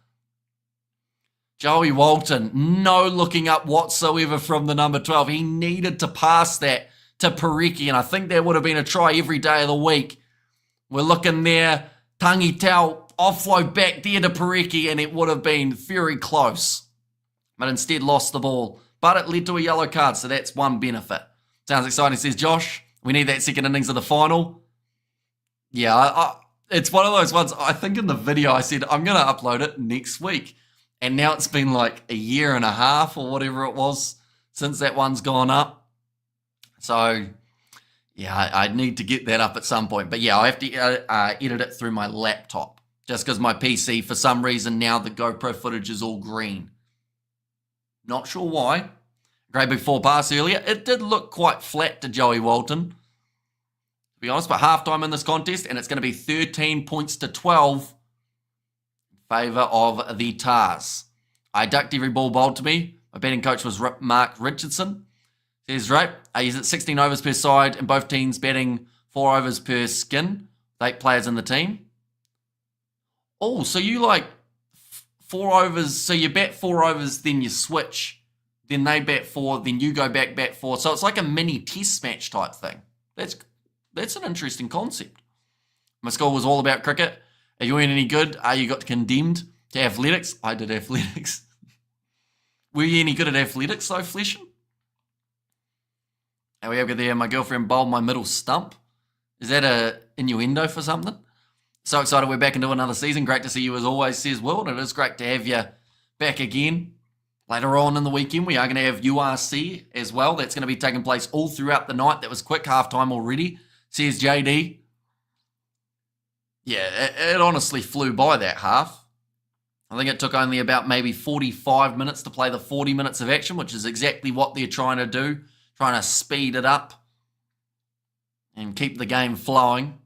Speaker 1: Joey Walton, no looking up whatsoever from the number 12. He needed to pass that to Parecki, and I think that would have been a try every day of the week. We're looking there. Tangi Tau offload back there to Parecki, and it would have been very close. But instead lost the ball. But it led to a yellow card, so that's one benefit. Sounds exciting, says Josh. We need that second innings of the final. Yeah, it's one of those ones. I think in the video I said I'm going to upload it next week. And now it's been like a year and a half or whatever it was since that one's gone up. So, yeah, I need to get that up at some point. But yeah, I have to edit it through my laptop. Just because my PC, for some reason now, the GoPro footage is all green. Not sure why. Great big 4 pass earlier. It did look quite flat to Joey Walton, to be honest. But halftime in this contest, and it's going to be 13 points to 12 in favour of the Tars. I ducked every ball bowled to me. My batting coach was Mark Richardson. Says, right, he's at 16 overs per side, and both teams batting 4 overs per skin. 8 players in the team. Oh, so you like 4 overs, so you bat 4 overs, then you switch. Then they bat 4, then you go back, bat 4. So it's like a mini test match type thing. That's an interesting concept. My school was all about cricket. Are you any good? You got condemned to athletics. I did athletics. Were you any good at athletics though, Flesham? And we have got there, my girlfriend bowled my middle stump. Is that a innuendo for something? So excited we're back into another season. Great to see you as always, says Will. And it is great to have you back again. Later on in the weekend, we are going to have URC as well. That's going to be taking place all throughout the night. That was quick halftime already, says JD. Yeah, it honestly flew by that half. I think it took only about maybe 45 minutes to play the 40 minutes of action, which is exactly what they're trying to do, trying to speed it up and keep the game flowing.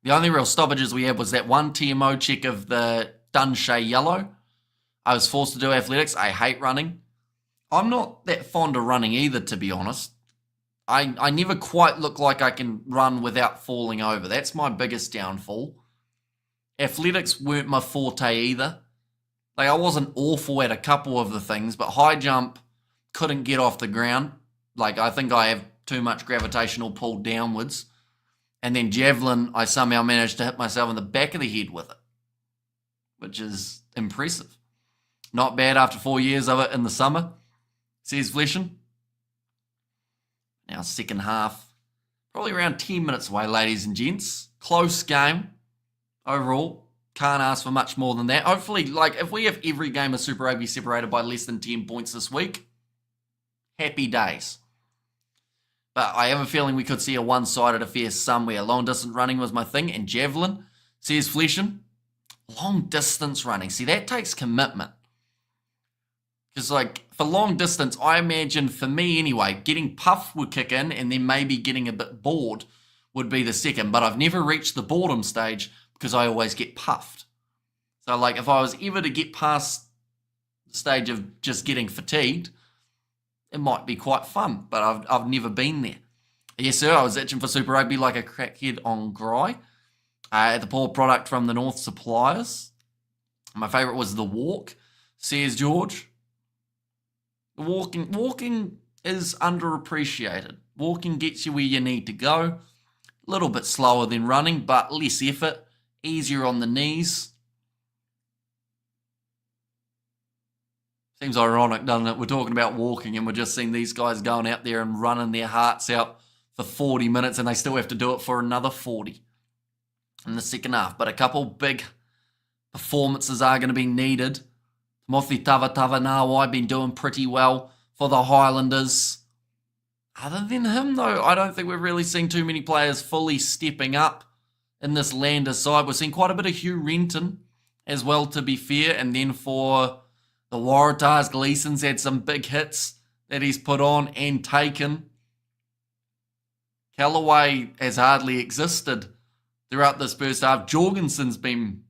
Speaker 1: The only real stoppages we had was that one TMO check of the Dunshay yellow. I was forced to do athletics. I hate running. I'm not that fond of running either, to be honest. I never quite look like I can run without falling over. That's my biggest downfall. Athletics weren't my forte either. Like, I wasn't awful at a couple of the things, but high jump couldn't get off the ground. Like, I think I have too much gravitational pull downwards. And then javelin, I somehow managed to hit myself in the back of the head with it, which is impressive. Not bad after 4 years of it in the summer, says Flesham. Now, second half, probably around 10 minutes away, ladies and gents. Close game overall. Can't ask for much more than that. Hopefully, like, if we have every game of Super Rugby separated by less than 10 points this week, happy days. But I have a feeling we could see a one-sided affair somewhere. Long distance running was my thing, and javelin, says Flesham. Long distance running, see, that takes commitment. Because, like, for long distance, I imagine, for me anyway, getting puff would kick in, and then maybe getting a bit bored would be the second. But I've never reached the boredom stage because I always get puffed. So, like, if I was ever to get past the stage of just getting fatigued, it might be quite fun. But I've never been there. Yes, sir, I was itching for Super Rugby like a crackhead on Gry. The poor product from the North Suppliers. My favourite was the walk, says George. Walking is underappreciated. Walking gets you where you need to go. A little bit slower than running, but less effort. Easier on the knees. Seems ironic, doesn't it? We're talking about walking and we're just seeing these guys going out there and running their hearts out for 40 minutes and they still have to do it for another 40. in the second half. But a couple big performances are going to be needed. Mothi Tavatavanawa been doing pretty well for the Highlanders. Other than him, though, I don't think we've really seen too many players fully stepping up in this Landers side. We're seeing quite a bit of Hugh Renton as well, to be fair. And then for the Waratahs, Gleeson's had some big hits that he's put on and taken. Callaway has hardly existed throughout this first half. Jorgensen's been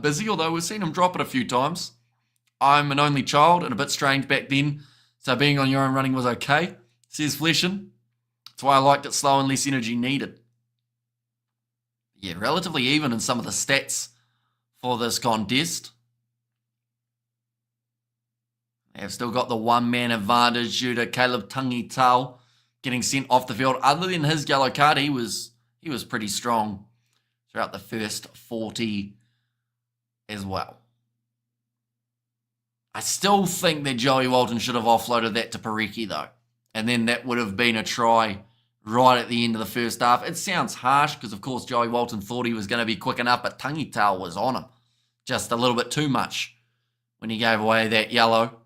Speaker 1: busy, although we've seen him drop it a few times. I'm an only child and a bit strange back then, so being on your own running was okay, says Fleshin. That's why I liked it slow and less energy needed. Yeah, relatively even in some of the stats for this contest. They've still got the one-man advantage due to Caleb Tangitau getting sent off the field. Other than his yellow card, he was pretty strong throughout the first 40 as well. I still think that Joey Walton should have offloaded that to Parecki, though. And then that would have been a try right at the end of the first half. It sounds harsh because, of course, Joey Walton thought he was going to be quick enough, but Tangitau was on him just a little bit too much when he gave away that yellow.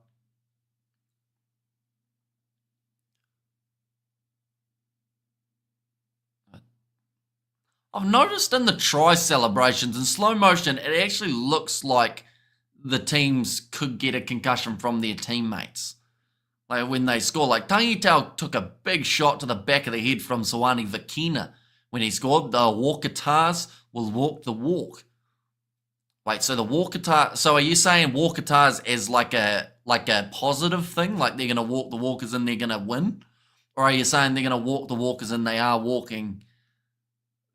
Speaker 1: I've noticed in the try celebrations in slow motion, it actually looks like the teams could get a concussion from their teammates. Like when they score, like Tangitau took a big shot to the back of the head from Sawani Vakina when he scored. The Waratahs will walk the walk. Wait, so the Waratahs, so are you saying Waratahs as like a positive thing? Like they're going to walk the walk as in they're going to win? Or are you saying they're going to walk the walk as in they are walking,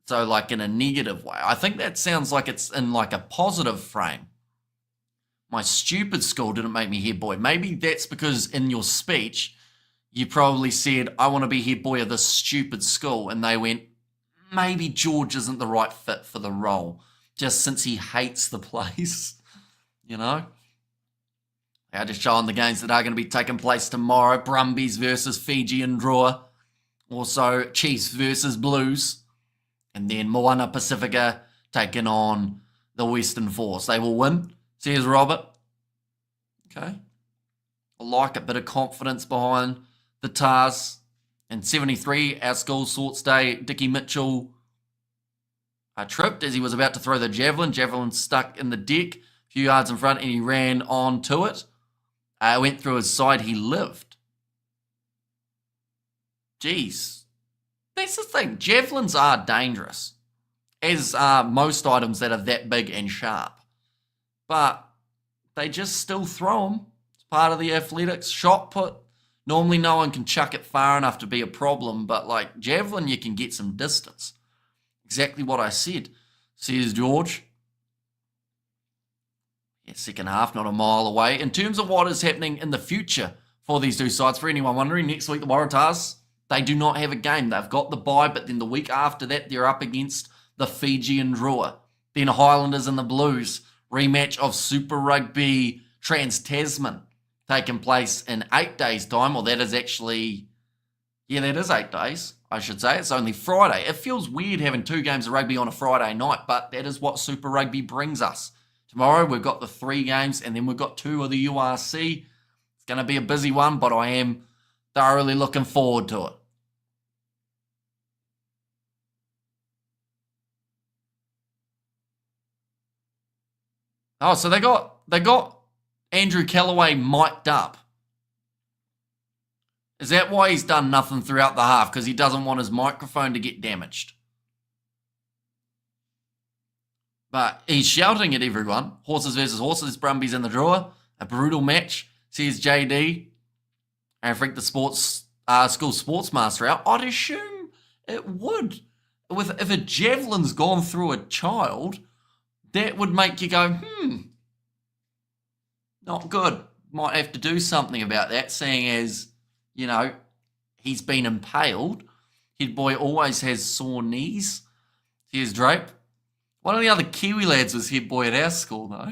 Speaker 1: so like in a negative way? I think that sounds like it's in like a positive frame. My stupid school didn't make me head boy. Maybe that's because in your speech, you probably said, I want to be head boy of this stupid school. And they went, maybe George isn't the right fit for the role, just since he hates the place, you know? They're just showing the games that are going to be taking place tomorrow. Brumbies versus Fiji and Drua. Also, Chiefs versus Blues. And then Moana Pacifica taking on the Western Force. They will win, says Robert. Okay. I like a bit of confidence behind the Tars. And 73, our school sorts day, Dickie Mitchell tripped as he was about to throw the javelin. Javelin stuck in the deck, a few yards in front, and he ran on to it. Went through his side. He lived. Jeez. That's the thing. Javelins are dangerous, as are most items that are that big and sharp. But they just still throw them. It's part of the athletics. Shot put. Normally no one can chuck it far enough to be a problem, but like javelin, you can get some distance. Exactly what I said, says George. Yeah, second half, not a mile away. In terms of what is happening in the future for these two sides, for anyone wondering, next week the Waratahs, they do not have a game. They've got the bye, but then the week after that, they're up against the Fiji and Drua. Then Highlanders and the Blues. Rematch of Super Rugby Trans-Tasman taking place in 8 days' time. Well, that is actually, yeah, that is 8 days, I should say. It's only Friday. It feels weird having 2 games of rugby on a Friday night, but that is what Super Rugby brings us. Tomorrow, we've got the 3 games, and then we've got 2 of the URC. It's going to be a busy one, but I am thoroughly looking forward to it. Oh, so they got Andrew Callaway mic'd up. Is that why he's done nothing throughout the half? Because he doesn't want his microphone to get damaged. But he's shouting at everyone. Horses versus horses, Brumbies in the Drua. A brutal match, says JD. And freak the school sportsmaster out. I'd assume it would. If a javelin's gone through a child, that would make you go, not good. Might have to do something about that, seeing as, you know, he's been impaled. Head boy always has sore knees. Here's Drape. One of the other Kiwi lads was head boy at our school, though.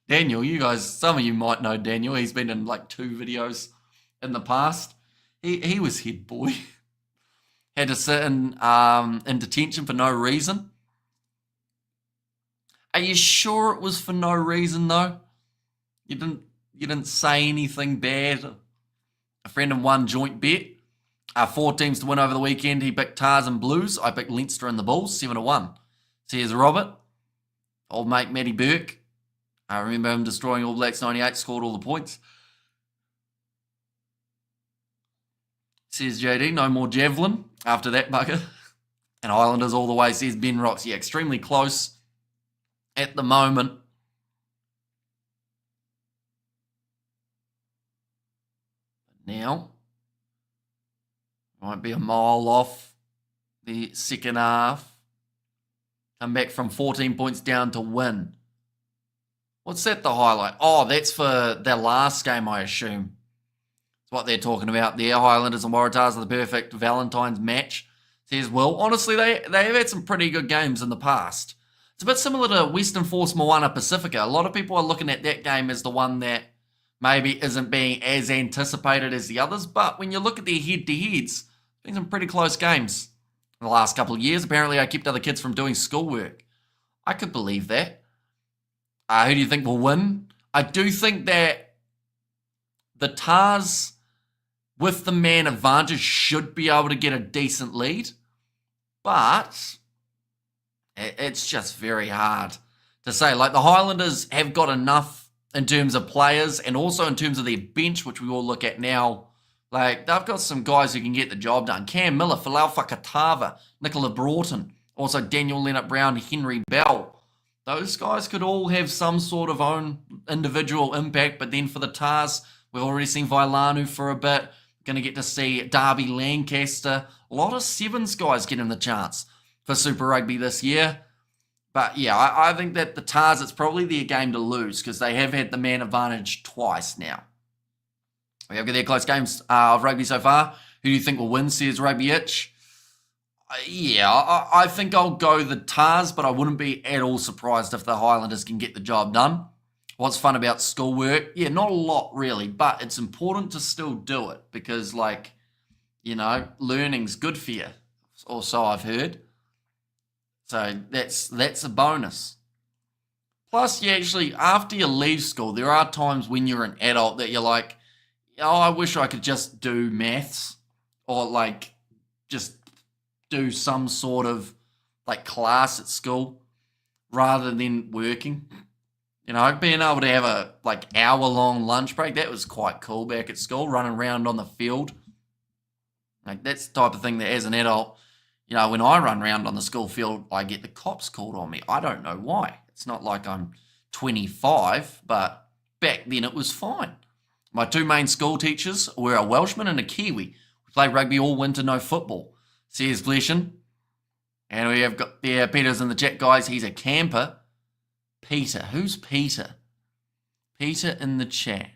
Speaker 1: Daniel, you guys, some of you might know Daniel. He's been in like 2 videos in the past. He was head boy. had to sit in detention for no reason. Are you sure it was for no reason though? You didn't say anything bad. A friend and one joint bet. 4 teams to win over the weekend. He picked Tars and Blues. I picked Leinster and the Bulls, 7-1. So here's Robert. Old mate Matty Burke. I remember him destroying All Blacks 98, scored all the points. Says JD, no more javelin after that bugger. And Highlanders all the way, says Ben Rocks. Yeah, extremely close at the moment. Now, might be a mile off the second half. Come back from 14 points down to win. What's that the highlight? Oh, that's for their last game, I assume. That's what they're talking about there. Highlanders and Waratahs are the perfect Valentine's match. Says Will. Honestly, they have had some pretty good games in the past. It's a bit similar to Western Force Moana Pacifica. A lot of people are looking at that game as the one that maybe isn't being as anticipated as the others. But when you look at their head-to-heads, been some pretty close games in the last couple of years. Apparently, I kept other kids from doing schoolwork. I could believe that. Who do you think will win? I do think that the Tars, with the man advantage, should be able to get a decent lead. But it's just very hard to say. Like, the Highlanders have got enough in terms of players and also in terms of their bench, which we will look at now. Like, they've got some guys who can get the job done. Cam Miller, Falau Fakatava, Nicola Broughton, also Daniel Leonard-Brown, Henry Bell. Those guys could all have some sort of own individual impact, but then for the Tars, we've already seen Vailanu for a bit. Going to get to see Darby Lancaster. A lot of Sevens guys getting the chance for Super Rugby this year. But yeah, I think that the Tars, it's probably their game to lose because they have had the man advantage twice now. We have got their close games of rugby so far. Who do you think will win, says Rugby Itch? I think I'll go the Tars, but I wouldn't be at all surprised if the Highlanders can get the job done. What's fun about schoolwork? Yeah, not a lot really, but it's important to still do it because, like, you know, learning's good for you, or so I've heard. So that's a bonus. Plus, you actually, after you leave school, there are times when you're an adult that you're like, oh, I wish I could just do maths or, like, just do some sort of like class at school rather than working. You know, being able to have a like hour-long lunch break, that was quite cool back at school, running around on the field. Like, that's the type of thing that as an adult, you know, when I run around on the school field, I get the cops called on me. I don't know why. It's not like I'm 25, but back then it was fine. My 2 main school teachers were a Welshman and a Kiwi. We played rugby all winter, no football. Says Bleshin. And we have got, yeah, Peter's in the chat, guys. He's a camper. Peter. Who's Peter? Peter in the chat.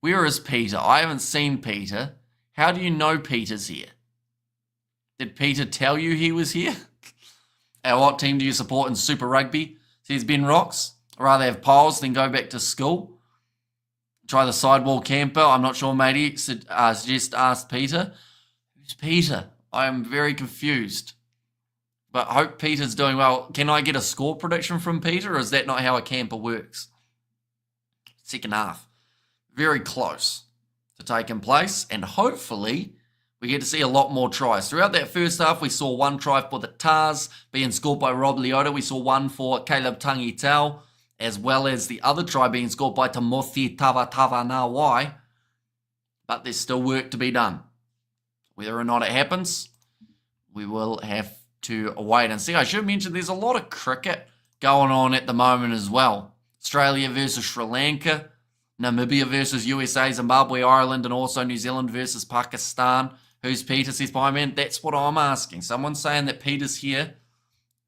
Speaker 1: Where is Peter? I haven't seen Peter. How do you know Peter's here? Did Peter tell you he was here? What team do you support in Super Rugby? Says Ben Rocks. I'd rather have piles than go back to school. Try the sidewall camper. I'm not sure, matey. Just asked Peter. Who's Peter? I am very confused. But I hope Peter's doing well. Can I get a score prediction from Peter, or is that not how a camper works? Second half. Very close to taking place, and hopefully we get to see a lot more tries. Throughout that first half, we saw 1 try for the Tars being scored by Rob Leota. We saw 1 for Caleb Tangitau, as well as the other try being scored by Timothy Tavatanawai. But there's still work to be done. Whether or not it happens, we will have to wait and see. I should mention there's a lot of cricket going on at the moment as well. Australia versus Sri Lanka, Namibia versus USA, Zimbabwe, Ireland, and also New Zealand versus Pakistan. Who's Peter, says Pieman? That's what I'm asking. Someone's saying that Peter's here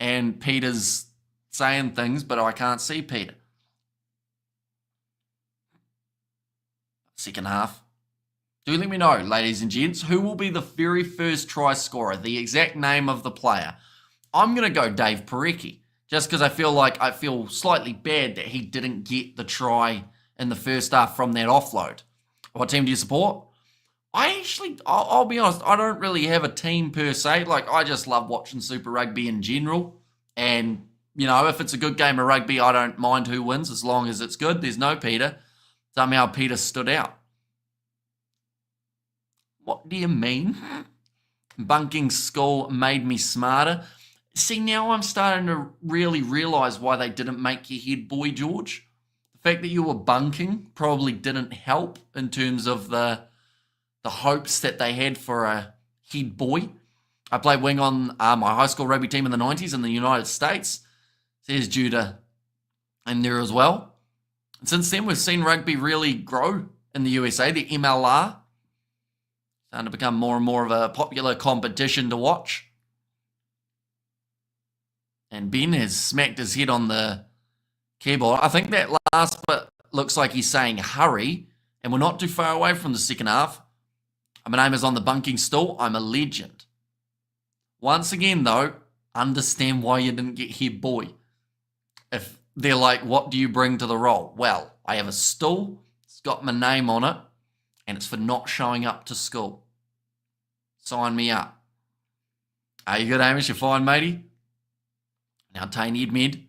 Speaker 1: and Peter's saying things, but I can't see Peter. Second half. Do let me know, ladies and gents, who will be the very first try scorer, the exact name of the player. I'm going to go Dave Parecki, just because I feel slightly bad that he didn't get the try in the first half from that offload. What team do you support? I'll be honest, I don't really have a team per se. Like, I just love watching Super Rugby in general. And, if it's a good game of rugby, I don't mind who wins as long as it's good. There's no Peter. Somehow Peter stood out. What do you mean? Bunking school made me smarter. See, now I'm starting to really realise why they didn't make you head boy, George. The fact that you were bunking probably didn't help in terms of the hopes that they had for a head boy. I played wing on my high school rugby team in the 90s in the United States. There's Judah in there as well. And since then, we've seen rugby really grow in the USA. The MLR starting to become more and more of a popular competition to watch. And Ben has smacked his head on the keyboard. I think that last bit looks like he's saying hurry, and we're not too far away from the second half. My name is on the bunking stool. I'm a legend. Once again, though, understand why you didn't get head boy. If they're like, what do you bring to the role? Well, I have a stool. It's got my name on it, and it's for not showing up to school. Sign me up. Are you good, Hamish? You fine, matey? Now, Tane Edmed is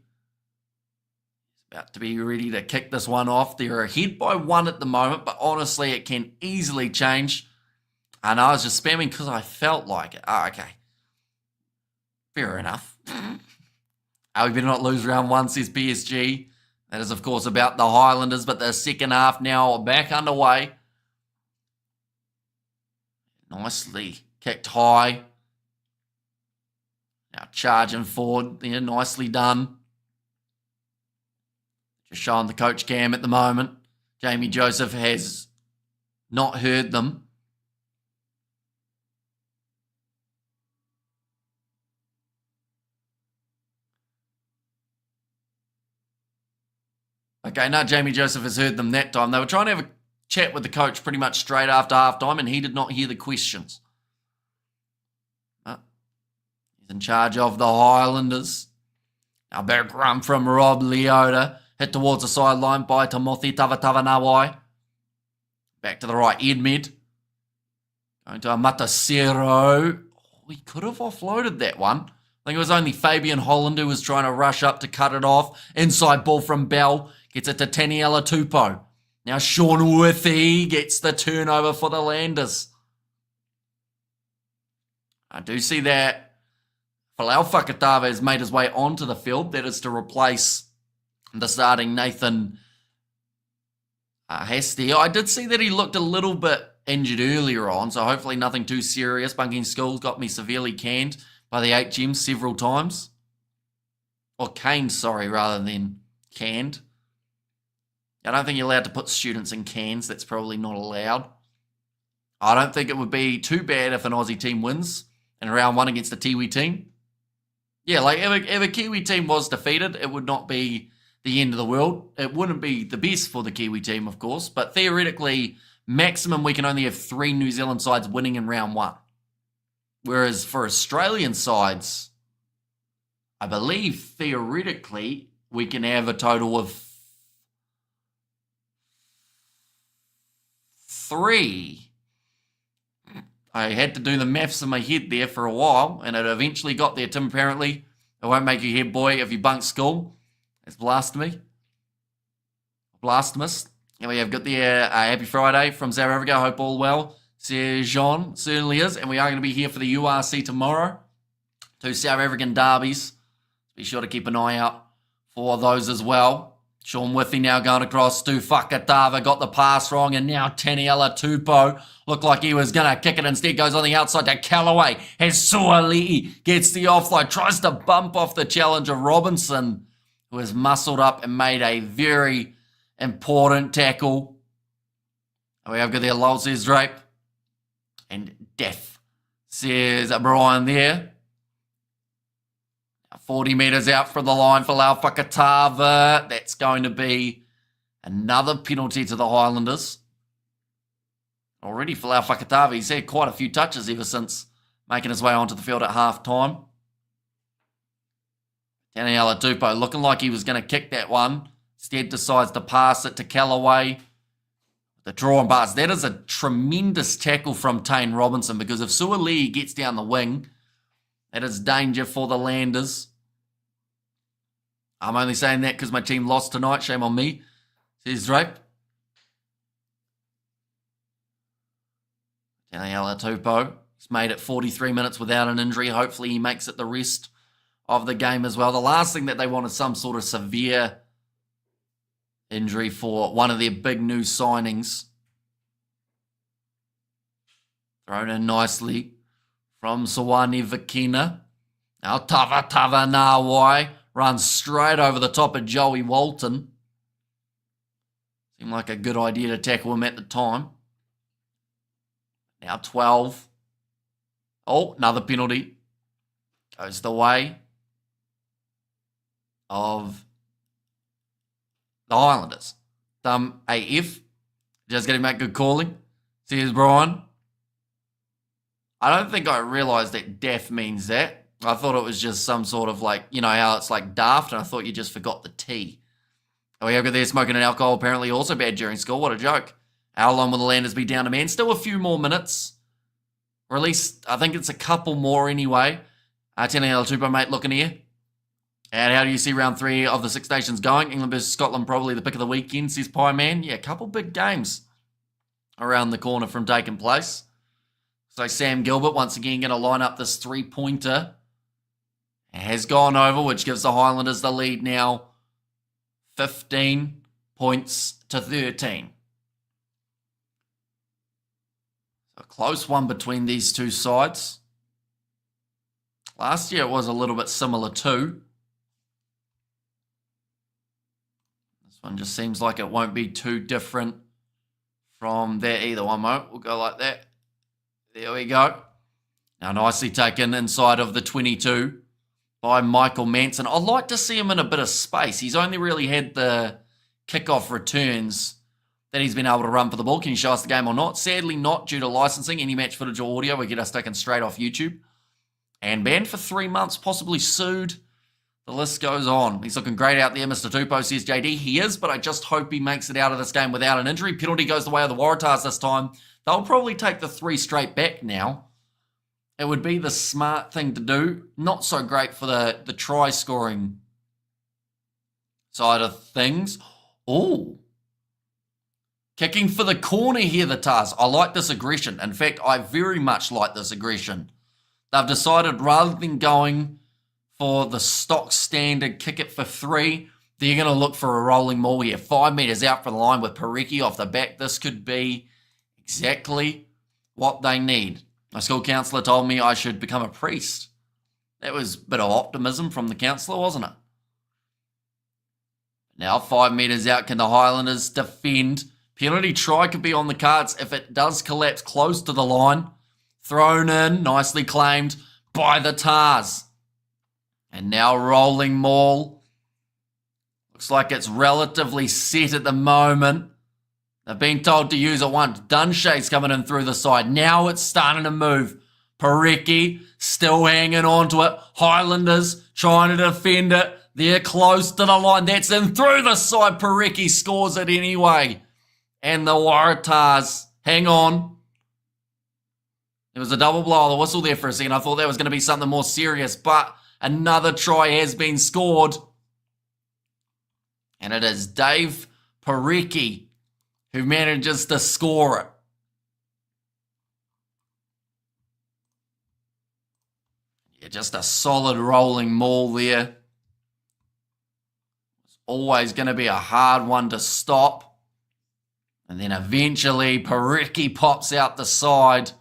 Speaker 1: about to be ready to kick this one off. They're ahead by 1 at the moment, but honestly, it can easily change. And I was just spamming because I felt like it. Oh, okay. Fair enough. We better not lose round 1, says PSG. That is, of course, about the Highlanders, but the second half now back underway. Nicely kicked high. Now charging forward. Yeah, nicely done. Just showing the coach cam at the moment. Jamie Joseph has not heard them. Okay, now Jamie Joseph has heard them that time. They were trying to have a chat with the coach pretty much straight after halftime, and he did not hear the questions. He's in charge of the Highlanders. Now back run from Rob Leota. Hit towards the sideline by Timothy Tavatavanawai. Back to the right, Edmed. Going to a Matasero. Oh, he could have offloaded that one. I think it was only Fabian Holland who was trying to rush up to cut it off. Inside ball from Bell. Gets it to Taniela Tupou. Now Sean Withy gets the turnover for the Landers. I do see that Falau Fakatava has made his way onto the field. That is to replace the starting Nathan Hasty. I did see that he looked a little bit injured earlier on, so hopefully nothing too serious. Bunking Schools got me severely canned by the HM several times. Or caned, sorry, rather than canned. I don't think you're allowed to put students in cans. That's probably not allowed. I don't think it would be too bad if an Aussie team wins in round 1 against a Tiwi team. Yeah, like if a Kiwi team was defeated, it would not be the end of the world. It wouldn't be the best for the Kiwi team, of course, but theoretically, maximum we can only have 3 New Zealand sides winning in round 1. Whereas for Australian sides, I believe theoretically we can have a total of 3. I had to do the maths in my head there for a while, and it eventually got there, Tim, apparently. It won't make you head boy if you bunk school. That's blasphemy. Blasphemous. And we have got the happy Friday from South Africa. Hope all well. Says Jean, certainly is. And we are going to be here for the URC tomorrow. 2 South African derbies. Be sure to keep an eye out for those as well. Sean Withy now going across to Fakatava, got the pass wrong, and now Taniela Tupou looked like he was going to kick it. Instead goes on the outside to Callaway. Has Suali'i, gets the offload, tries to bump off the challenger Robinson, who has muscled up and made a very important tackle. We have got there, Lol says Drape, and Death says Brian there. 40 metres out from the line for Lau Fakatava. That's going to be another penalty to the Highlanders. Already for Lau Fakatava, he's had quite a few touches ever since making his way onto the field at half-time. Taniela Tupou looking like he was going to kick that one. Instead decides to pass it to Callaway. The draw and bars. That is a tremendous tackle from Tane Robinson, because if Suaalii gets down the wing, that is danger for the Landers. I'm only saying that because my team lost tonight. Shame on me, says Drape. Daniela Tupou. He's made it 43 minutes without an injury. Hopefully he makes it the rest of the game as well. The last thing that they want is some sort of severe injury for one of their big new signings. Thrown in nicely from Sawani Vakina. Now Tava Nawai runs straight over the top of Joey Walton. Seemed like a good idea to tackle him at the time. Now 12. Oh, another penalty. Goes the way of the Highlanders. AF. Just going to make good calling. Says Brian. I don't think I realised that deaf means that. I thought it was just some sort of like, you know how it's like daft, and I thought you just forgot the T. Oh, yeah, there smoking and alcohol apparently also bad during school. What a joke. How long will the Landers be down to man? Still a few more minutes. Or at least, I think it's a couple more anyway. Tēnei Tupou, mate, looking here. And how do you see round 3 of the Six Nations going? England versus Scotland, probably the pick of the weekend, says Pie Man. Yeah, a couple big games around the corner from taking place. So Sam Gilbert, once again, going to line up this three-pointer. Has gone over, which gives the Highlanders the lead now. 15 points to 13. A close one between these two sides. Last year it was a little bit similar too. This one just seems like it won't be too different from that either. One moment, we'll go like that. There we go. Now nicely taken inside of the 22 by Michael Manson. I'd like to see him in a bit of space. He's only really had the kickoff returns that he's been able to run for the ball. Can you show us the game or not? Sadly not, due to licensing. Any match footage or audio will get us taken straight off YouTube. And banned for 3 months, possibly sued. The list goes on. He's looking great out there, Mr. Tupou, says JD. He is, but I just hope he makes it out of this game without an injury. Penalty goes the way of the Waratahs this time. They'll probably take the 3 straight back now. It would be the smart thing to do. Not so great for the try-scoring side of things. Oh. Kicking for the corner here, the Tars. I like this aggression. In fact, I very much like this aggression. They've decided rather than going for the stock standard kick it for 3, they're going to look for a rolling maul here. 5 metres out from the line with Pareki off the back. This could be exactly what they need. My school counsellor told me I should become a priest. That was a bit of optimism from the counsellor, wasn't it? Now 5 metres out, can the Highlanders defend? Penalty try could be on the cards if it does collapse close to the line. Thrown in, nicely claimed by the Tars. And now rolling maul. Looks like it's relatively set at the moment. They've been told to use it once. Dunshay's coming in through the side. Now it's starting to move. Pareki still hanging on to it. Highlanders trying to defend it. They're close to the line. That's in through the side. Pareki scores it anyway. And the Waratahs, hang on. There was a double blow of the whistle there for a second. I thought that was going to be something more serious, but another try has been scored. And it is Dave Pareki who manages to score it. Yeah, just a solid rolling maul there. It's always going to be a hard one to stop. And then eventually Pareki pops out the side.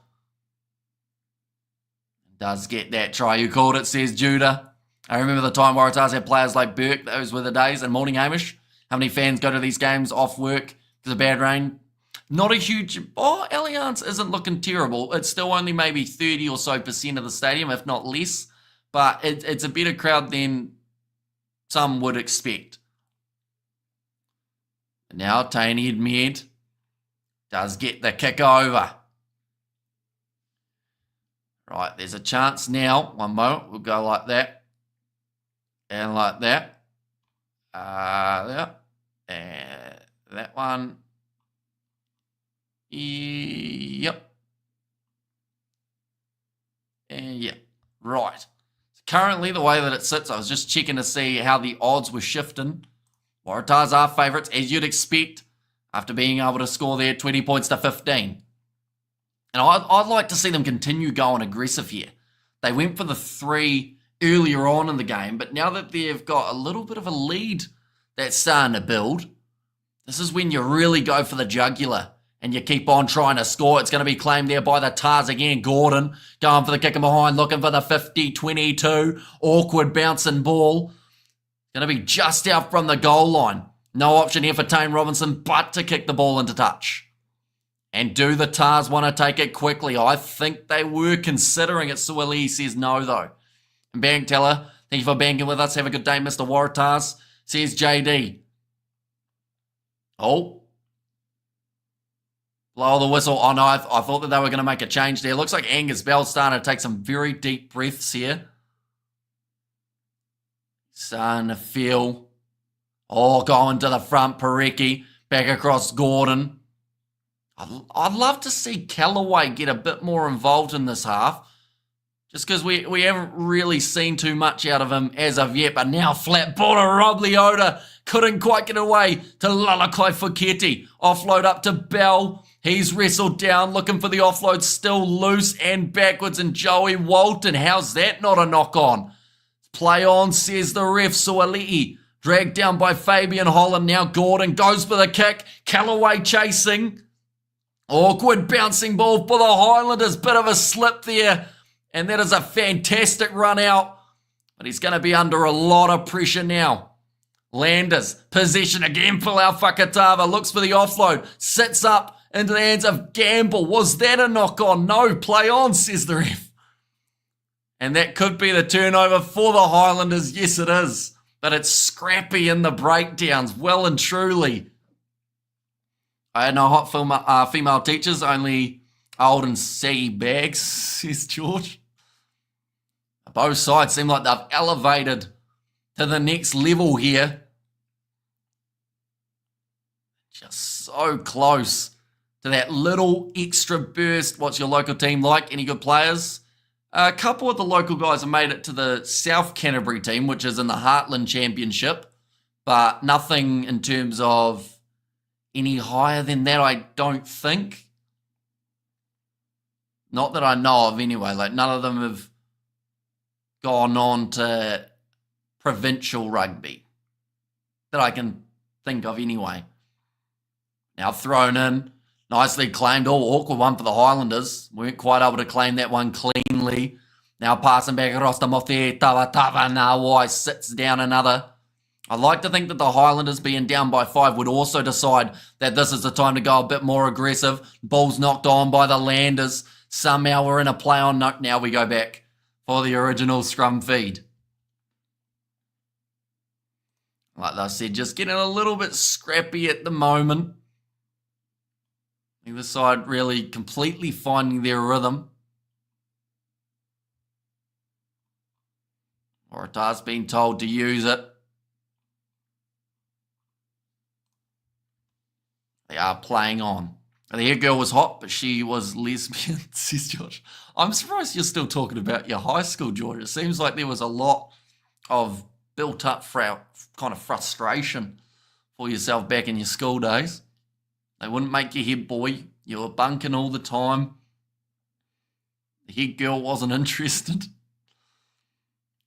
Speaker 1: Does get that try. You called it, says Judah. I remember the time Waratahs had players like Burke. Those were the days. And morning, Hamish. How many fans go to these games off work because of bad rain? Not a huge... Oh, Allianz isn't looking terrible. It's still only maybe 30 or so % of the stadium, if not less. But it's a better crowd than some would expect. Now, Taini Admed does get the kick over. Right, there's a chance now. One moment, we'll go like that. And like that. Yeah. And that one. Yep. And yeah, right. Currently, the way that it sits, I was just checking to see how the odds were shifting. Waratahs are favourites, as you'd expect, after being able to score their 20 points to 15. And I'd like to see them continue going aggressive here. They went for the 3 earlier on in the game, but now that they've got a little bit of a lead that's starting to build, this is when you really go for the jugular and you keep on trying to score. It's going to be claimed there by the Tars again. Gordon going for the kick in behind, looking for the 50-22. Awkward bouncing ball. Going to be just out from the goal line. No option here for Tane Robinson but to kick the ball into touch. And do the Tars want to take it quickly? I think they were considering it. Suoli says no, though. And Bank Teller, thank you for banking with us. Have a good day, Mr. Waratahs, says JD. Oh. Blow the whistle. Oh, no, I thought that they were going to make a change there. Looks like Angus Bell's starting to take some very deep breaths here. Starting to feel. Oh, going to the front. Parecki back across Gordon. I'd love to see Callaway get a bit more involved in this half. Just because we haven't really seen too much out of him as of yet. But now flat ball to Rob Leota. Couldn't quite get away to Lalakai Fuketi. Offload up to Bell. He's wrestled down, looking for the offload. Still loose and backwards. And Joey Walton, how's that not a knock-on? Play on, says the ref. Suali'i dragged down by Fabian Holland. Now Gordon goes for the kick. Callaway chasing. Awkward bouncing ball for the Highlanders. Bit of a slip there. And that is a fantastic run out. But he's going to be under a lot of pressure now. Landers, possession again for Lau Fakatava. Looks for the offload. Sits up into the hands of Gamble. Was that a knock-on? No, play on, says the ref. And that could be the turnover for the Highlanders. Yes, it is. But it's scrappy in the breakdowns, well and truly. I had no hot female teachers, only old and saggy bags, says George. Both sides seem like they've elevated to the next level here. Just so close to that little extra burst. What's your local team like? Any good players? A couple of the local guys have made it to the South Canterbury team, which is in the Heartland Championship, but nothing in terms of any higher than that, I don't think. Not that I know of anyway. Like, none of them have gone on to provincial rugby that I can think of anyway. Now thrown in, nicely claimed. Oh, awkward one for the Highlanders. Weren't quite able to claim that one cleanly. Now passing back across the Mothi. Tawatawa Nawai sits down another. I'd like to think that the Highlanders being down by 5 would also decide that this is the time to go a bit more aggressive. Ball's knocked on by the Landers. Somehow we're in a play on. No, now we go back for the original scrum feed. Like I said, just getting a little bit scrappy at the moment. Either side really completely finding their rhythm. Waratahs being told to use it. They are playing on. The hair girl was hot, but she was lesbian, says George. I'm surprised you're still talking about your high school, George. It seems like there was a lot of built-up kind of frustration for yourself back in your school days. They wouldn't make you head boy. You were bunking all the time. The head girl wasn't interested.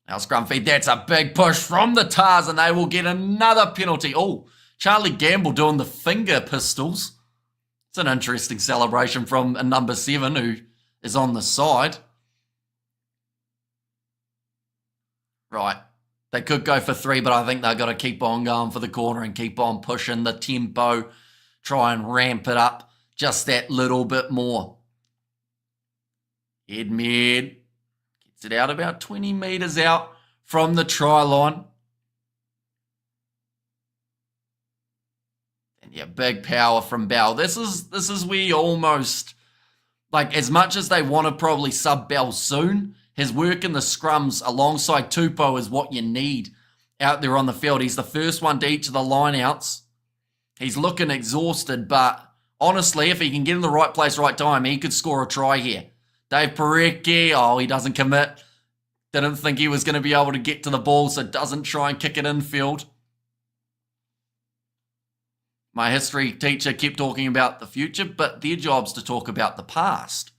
Speaker 1: Now scrum feed, that's a big push from the Tars, and they will get another penalty. Oh, Charlie Gamble doing the finger pistols. It's an interesting celebration from a number 7 who is on the side. Right. They could go for 3, but I think they've got to keep on going for the corner and keep on pushing the tempo. Try and ramp it up just that little bit more. Edmed gets it out about 20 metres out from the try line. And yeah, big power from Bell. This is where you almost, like, as much as they want to probably sub Bell soon, his work in the scrums alongside Tupou is what you need out there on the field. He's the first one to each of the lineouts. He's looking exhausted, but Honestly, if he can get in the right place, right time, he could score a try here. Dave Parecki, oh, he doesn't commit. Didn't think he was going to be able to get to the ball, so doesn't try and kick it infield. My history teacher kept talking about the future, but their job's to talk about the past.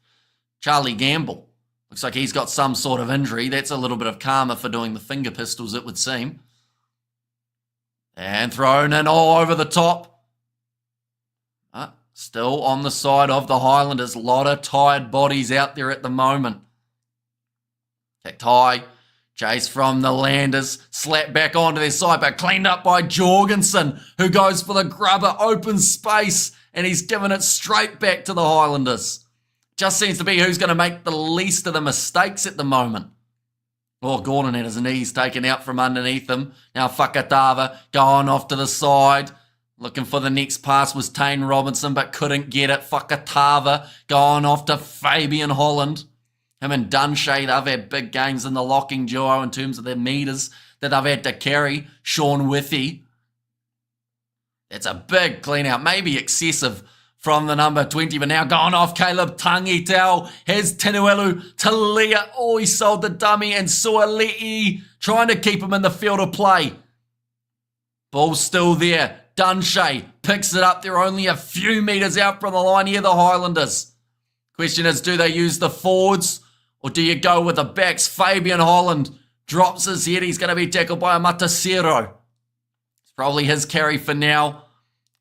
Speaker 1: Charlie Gamble. Looks like he's got some sort of injury. That's a little bit of karma for doing the finger pistols, it would seem. And thrown in all over the top. Still on the side of the Highlanders. A lot of tired bodies out there at the moment. Kicked high. Chase from the Landers. Slapped back onto their side, but cleaned up by Jorgensen, who goes for the grubber. Open space, and he's given it straight back to the Highlanders. Just seems to be who's going to make the least of the mistakes at the moment. Oh, Gordon had his knees taken out from underneath him. Now Fakatava going off to the side. Looking for the next pass was Tane Robinson, but couldn't get it. Fakatava going off to Fabian Holland. Him and Dunshay, they've had big games in the locking duo in terms of their metres that they've had to carry. Sean Withy. That's a big clean out, maybe excessive from the number 20, but now going off Caleb Tangitau. Has Tenuelu Talia. Oh, he sold the dummy, and Suali'i trying to keep him in the field of play. Ball's still there. Dunshay picks it up. They're only a few metres out from the line here, the Highlanders. Question is, do they use the forwards or do you go with the backs? Fabian Holland drops his head. He's going to be tackled by a Matasero. It's probably his carry for now.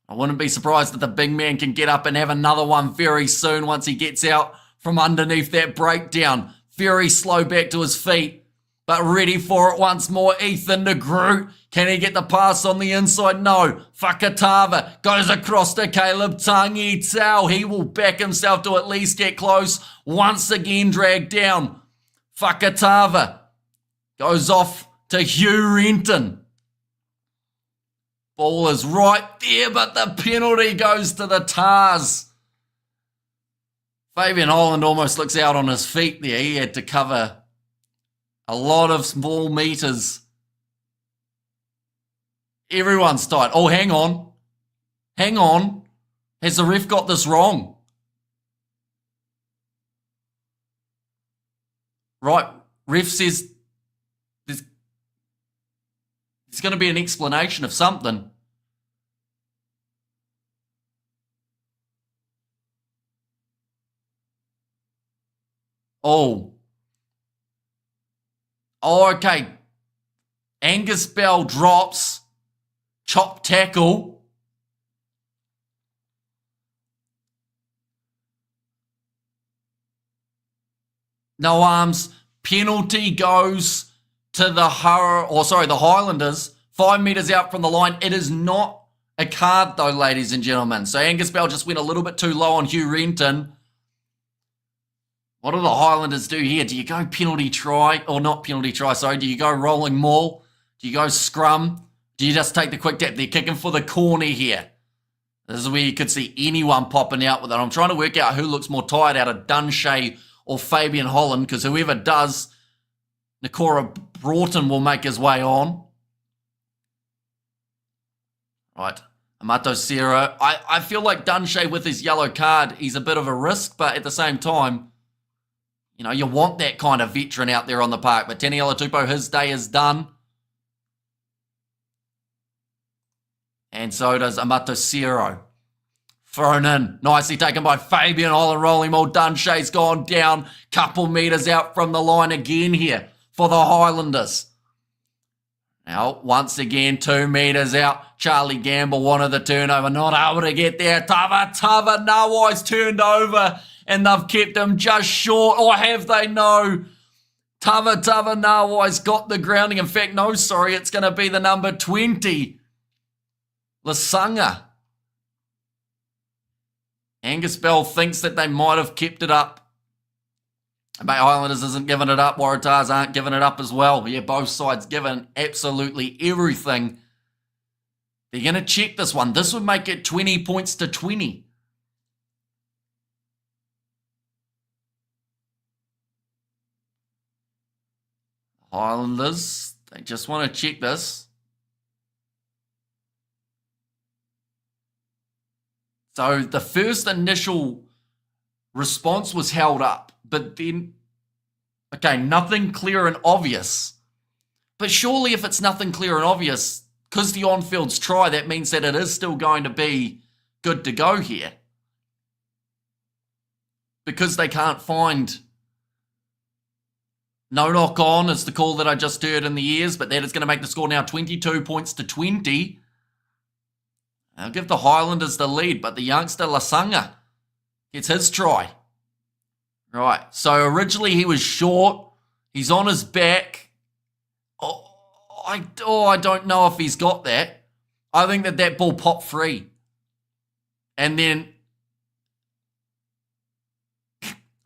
Speaker 1: I wouldn't be surprised if the big man can get up and have another one very soon once he gets out from underneath that breakdown. Very slow back to his feet, but ready for it once more. Ethan de Groot. Can he get the pass on the inside? No. Fakatava goes across to Caleb Tangitau. He will back himself to at least get close. Once again dragged down. Fakatava goes off to Hugh Renton. Ball is right there, but the penalty goes to the Tars. Fabian Holland almost looks out on his feet there. He had to cover a lot of small metres. Everyone's tight. Oh, hang on. Hang on. Has the ref got this wrong? Right. Ref says there's going to be an explanation of something. Oh, okay. Angus Bell drops. Chop tackle. No arms. Penalty goes to the Highlanders. 5 metres out from the line. It is not a card though, ladies and gentlemen. So Angus Bell just went a little bit too low on Hugh Renton. What do the Highlanders do here? Do you go penalty try? Or not penalty try, sorry. Do you go rolling maul? Do you go scrum? Do you just take the quick tap? They're kicking for the corner here. This is where you could see anyone popping out with it. I'm trying to work out who looks more tired out of Dunshay or Fabian Holland, because whoever does, Nakora Broughton will make his way on. Right. Amato Sierra. I feel like Dunshay with his yellow card, he's a bit of a risk, but at the same time, you know, you want that kind of veteran out there on the park. But Taniela Tupou, his day is done. And so does Amato Sierra. Thrown in. Nicely taken by Fabian Holland. Rolling maul. Dunshay's gone down. Couple metres out from the line again here for the Highlanders. Now, once again, 2 metres out. Charlie Gamble wanted the turnover. Not able to get there. Tava Nawai's turned over. And they've kept him just short. Or have they? No. Tava Nawai's got the grounding. In fact, no, sorry. It's going to be the number 20. Lasanga. Angus Bell thinks that they might have kept it up. Bay Highlanders isn't giving it up. Waratahs aren't giving it up as well. Yeah, both sides giving absolutely everything. They're going to check this one. This would make it 20 points to 20. Highlanders, they just want to check this. So the first initial response was held up, but then, okay, nothing clear and obvious. But surely if it's nothing clear and obvious, because the on-field's try, that means that it is still going to be good to go here. Because they can't find no knock on is the call that I just heard in the ears, but that is going to make the score now 22 points to 20. I'll give the Highlanders the lead, but the youngster Lasanga gets his try. Right, so originally he was short. He's on his back. I don't know if he's got that. I think that ball popped free. And then,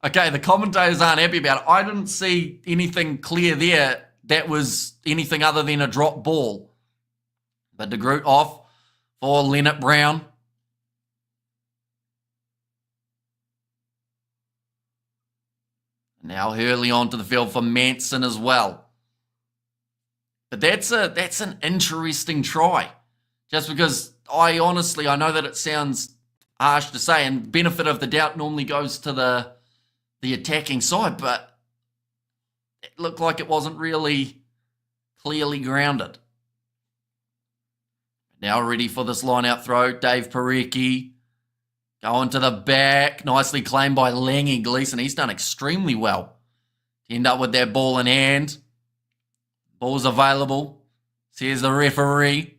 Speaker 1: okay, the commentators aren't happy about it. I didn't see anything clear there that was anything other than a drop ball. But De Groot off for Leonard Brown. Now Hurley onto the field for Manson as well. But that's an interesting try. Just because I know that it sounds harsh to say, and benefit of the doubt normally goes to the attacking side, but it looked like it wasn't really clearly grounded. Now ready for this line-out throw, Dave Parecki. Going to the back, nicely claimed by Langy Gleeson. He's done extremely well to end up with that ball in hand. Ball's available. Says the referee.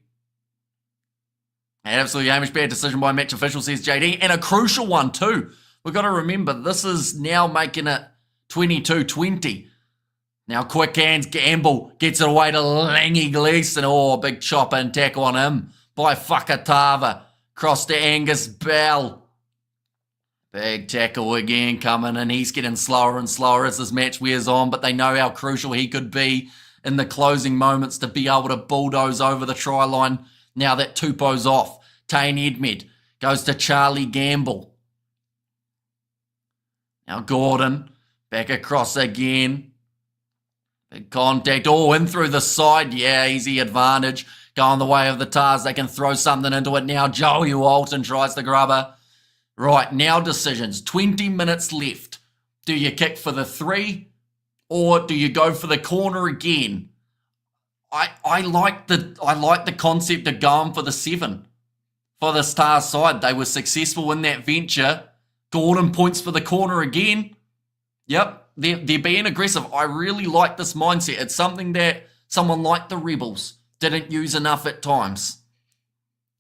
Speaker 1: An absolutely Hamish bad decision by match official, says JD. And a crucial one too. We've got to remember, this is now making it 22-20. Now quick hands, Gamble gets it away to Langy Gleeson. Oh, big chop and tackle on him by Fakatava. Cross to Angus Bell. Big tackle again coming, and he's getting slower and slower as this match wears on, but they know how crucial he could be in the closing moments to be able to bulldoze over the try line now that Tupou's off. Tane Edmed goes to Charlie Gamble. Now Gordon back across again. Big contact. Oh, in through the side. Yeah, easy advantage. Going the way of the Tars. They can throw something into it now. Joey Walton tries the grubber. Right, now decisions. 20 minutes left. Do you kick for the 3 or do you go for the corner again? I like the concept of going for the 7 for the Stars side. They were successful in that venture. Gordon points for the corner again. Yep, they're being aggressive. I really like this mindset. It's something that someone like the Rebels didn't use enough at times.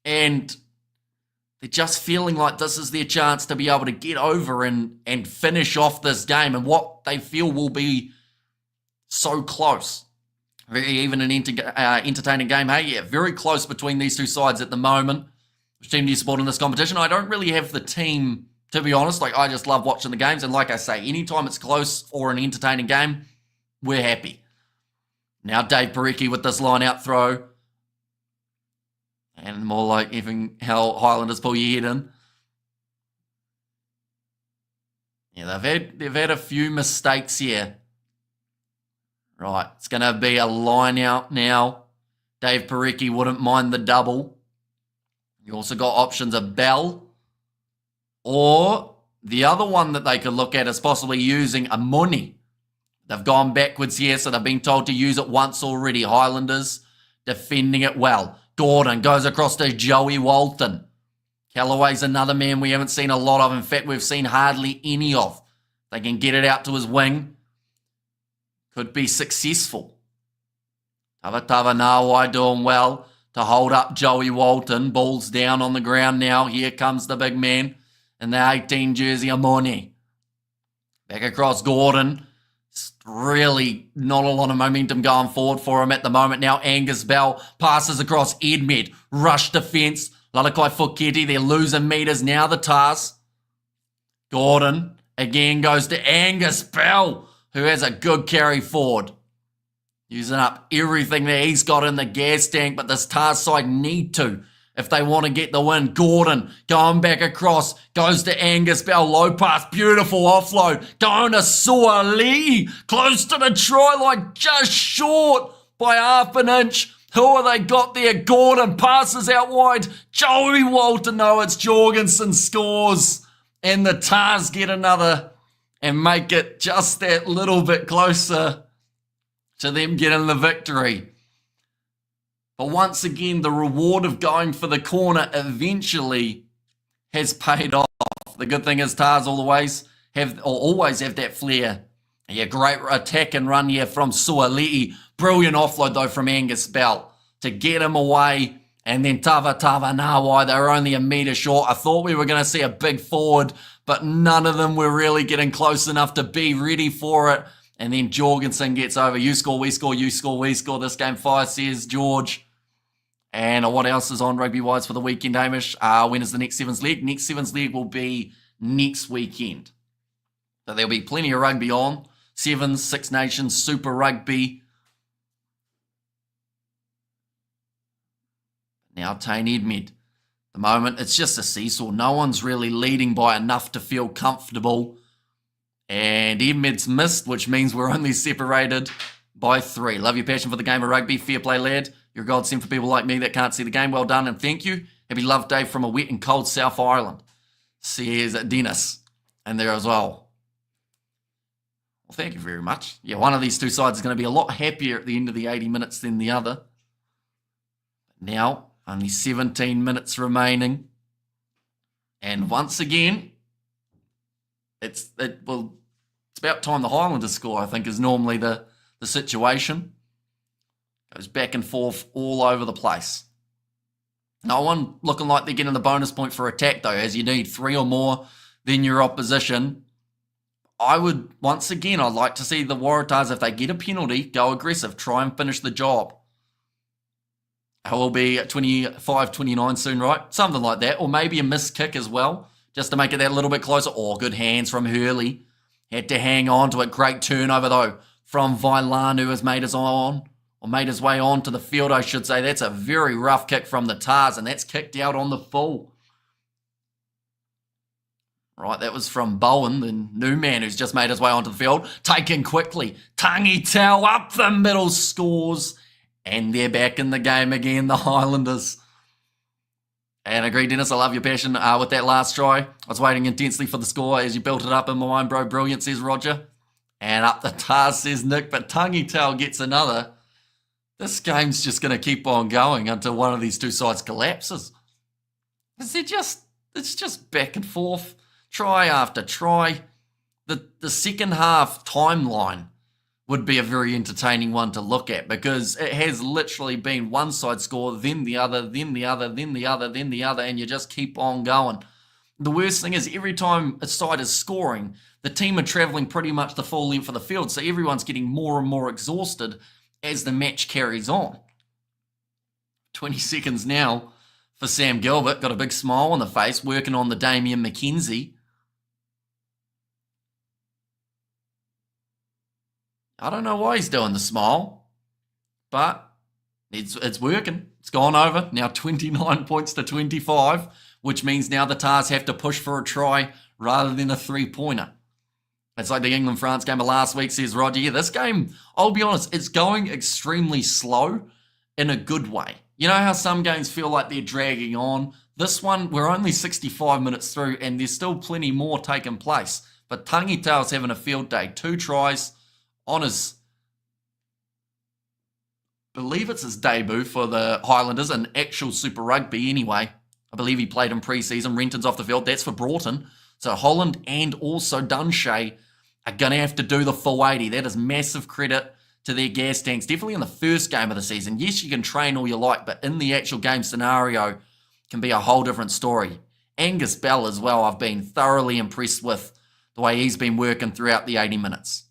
Speaker 1: And they're just feeling like this is their chance to be able to get over and finish off this game and what they feel will be so close. Very even an entertaining game. Hey, yeah, very close between these two sides at the moment. Which team do you support in this competition? I don't really have the team, to be honest. Like, I just love watching the games. And like I say, anytime it's close or an entertaining game, we're happy. Now Dave Parecki with this line-out throw. And more like even how Highlanders pull your head in. Yeah, they've had a few mistakes here. Right, it's going to be a line out now. Dave Parecki wouldn't mind the double. You also got options of Bell. Or the other one that they could look at is possibly using a Muni. They've gone backwards here, so they've been told to use it once already. Highlanders defending it well. Gordon goes across to Joey Walton. Callaway's another man we haven't seen a lot of. In fact, we've seen hardly any of. They can get it out to his wing. Could be successful. Tavatava Nawai doing well to hold up Joey Walton. Ball's down on the ground now. Here comes the big man in the 18 jersey, Amoni. Back across Gordon. Really not a lot of momentum going forward for him at the moment. Now Angus Bell passes across Edmed. Rush defence. Lalakai Fuketi, they're losing meters. Now the Tars. Gordon again goes to Angus Bell, who has a good carry forward. Using up everything that he's got in the gas tank, but this Tars side need to if they want to get the win. Gordon going back across, goes to Angus Bell, low pass, beautiful offload, going to Saw Lee, close to the try line, just short by half an inch. Who have they got there? Gordon passes out wide. Joey Walter, no, it's Jorgensen scores. And the Tars get another and make it just that little bit closer to them getting the victory. But once again, the reward of going for the corner eventually has paid off. The good thing is Tars always have that flair. Yeah, great attack and run here from Suali'i. Brilliant offload, though, from Angus Bell to get him away. And then Tava Nawai, they were only a metre short. I thought we were going to see a big forward, but none of them were really getting close enough to be ready for it. And then Jorgensen gets over. You score, we score, you score, we score. This game fire, says George. And what else is on Rugby-wise for the weekend, Hamish? When is the next Sevens leg? Next Sevens leg will be next weekend. So there'll be plenty of rugby on. Sevens, Six Nations, Super Rugby. Now Tane Edmed. The moment, it's just a seesaw. No one's really leading by enough to feel comfortable. And Edmed's missed, which means we're only separated by 3. Love your passion for the game of rugby. Fair play, lad. You're a godsend for people like me that can't see the game. Well done and thank you. Happy Love Day from a wet and cold South Island. Says Dennis. And there as well. Well, thank you very much. Yeah, one of these two sides is going to be a lot happier at the end of the 80 minutes than the other. Now, only 17 minutes remaining. And once again, it's about time the Highlanders score, I think, is normally the situation. Goes back and forth all over the place. No one looking like they're getting the bonus point for attack, though, as you need 3 or more than your opposition. I'd like to see the Waratahs, if they get a penalty, go aggressive, try and finish the job. It will be at 25-29 soon, right? Something like that. Or maybe a missed kick as well, just to make it that little bit closer. Oh, good hands from Hurley. Had to hang on to it. Great turnover, though, from Vailan, who has made his way on to the field, I should say. That's a very rough kick from the Tars, and that's kicked out on the full. Right, that was from Bowen, the new man who's just made his way onto the field. Taken quickly. Tangi Tau up the middle, scores. And they're back in the game again, the Highlanders. And I agree, Dennis, I love your passion with that last try. I was waiting intensely for the score as you built it up in my mind, bro. Brilliant, says Roger. And up the Tars, says Nick. But Tangi Tau gets another. This game's just going to keep on going until one of these two sides collapses. It's just back and forth. Try after try. The second half timeline would be a very entertaining one to look at because it has literally been one side score, then the other, then the other, then the other, then the other, and you just keep on going. The worst thing is every time a side is scoring, the team are travelling pretty much the full length of the field, so everyone's getting more and more exhausted as the match carries on. 20 seconds now for Sam Gilbert. Got a big smile on the face, working on the Damien McKenzie. I don't know why he's doing the smile, but it's working. It's gone over. Now 29 points to 25, which means now the Tars have to push for a try rather than a 3-pointer. It's like the England-France game of last week, says Roger. Yeah, this game, I'll be honest, it's going extremely slow in a good way. You know how some games feel like they're dragging on? This one, we're only 65 minutes through and there's still plenty more taking place. But Tangi Tau's having a field day. 2 tries on his, believe it's his debut for the Highlanders in actual Super Rugby anyway. I believe he played in pre-season. Renton's off the field. That's for Broughton. So Holland and also Dunshay are going to have to do the full 80. That is massive credit to their gas tanks. Definitely in the first game of the season. Yes, you can train all you like, but in the actual game scenario can be a whole different story. Angus Bell as well, I've been thoroughly impressed with the way he's been working throughout the 80 minutes.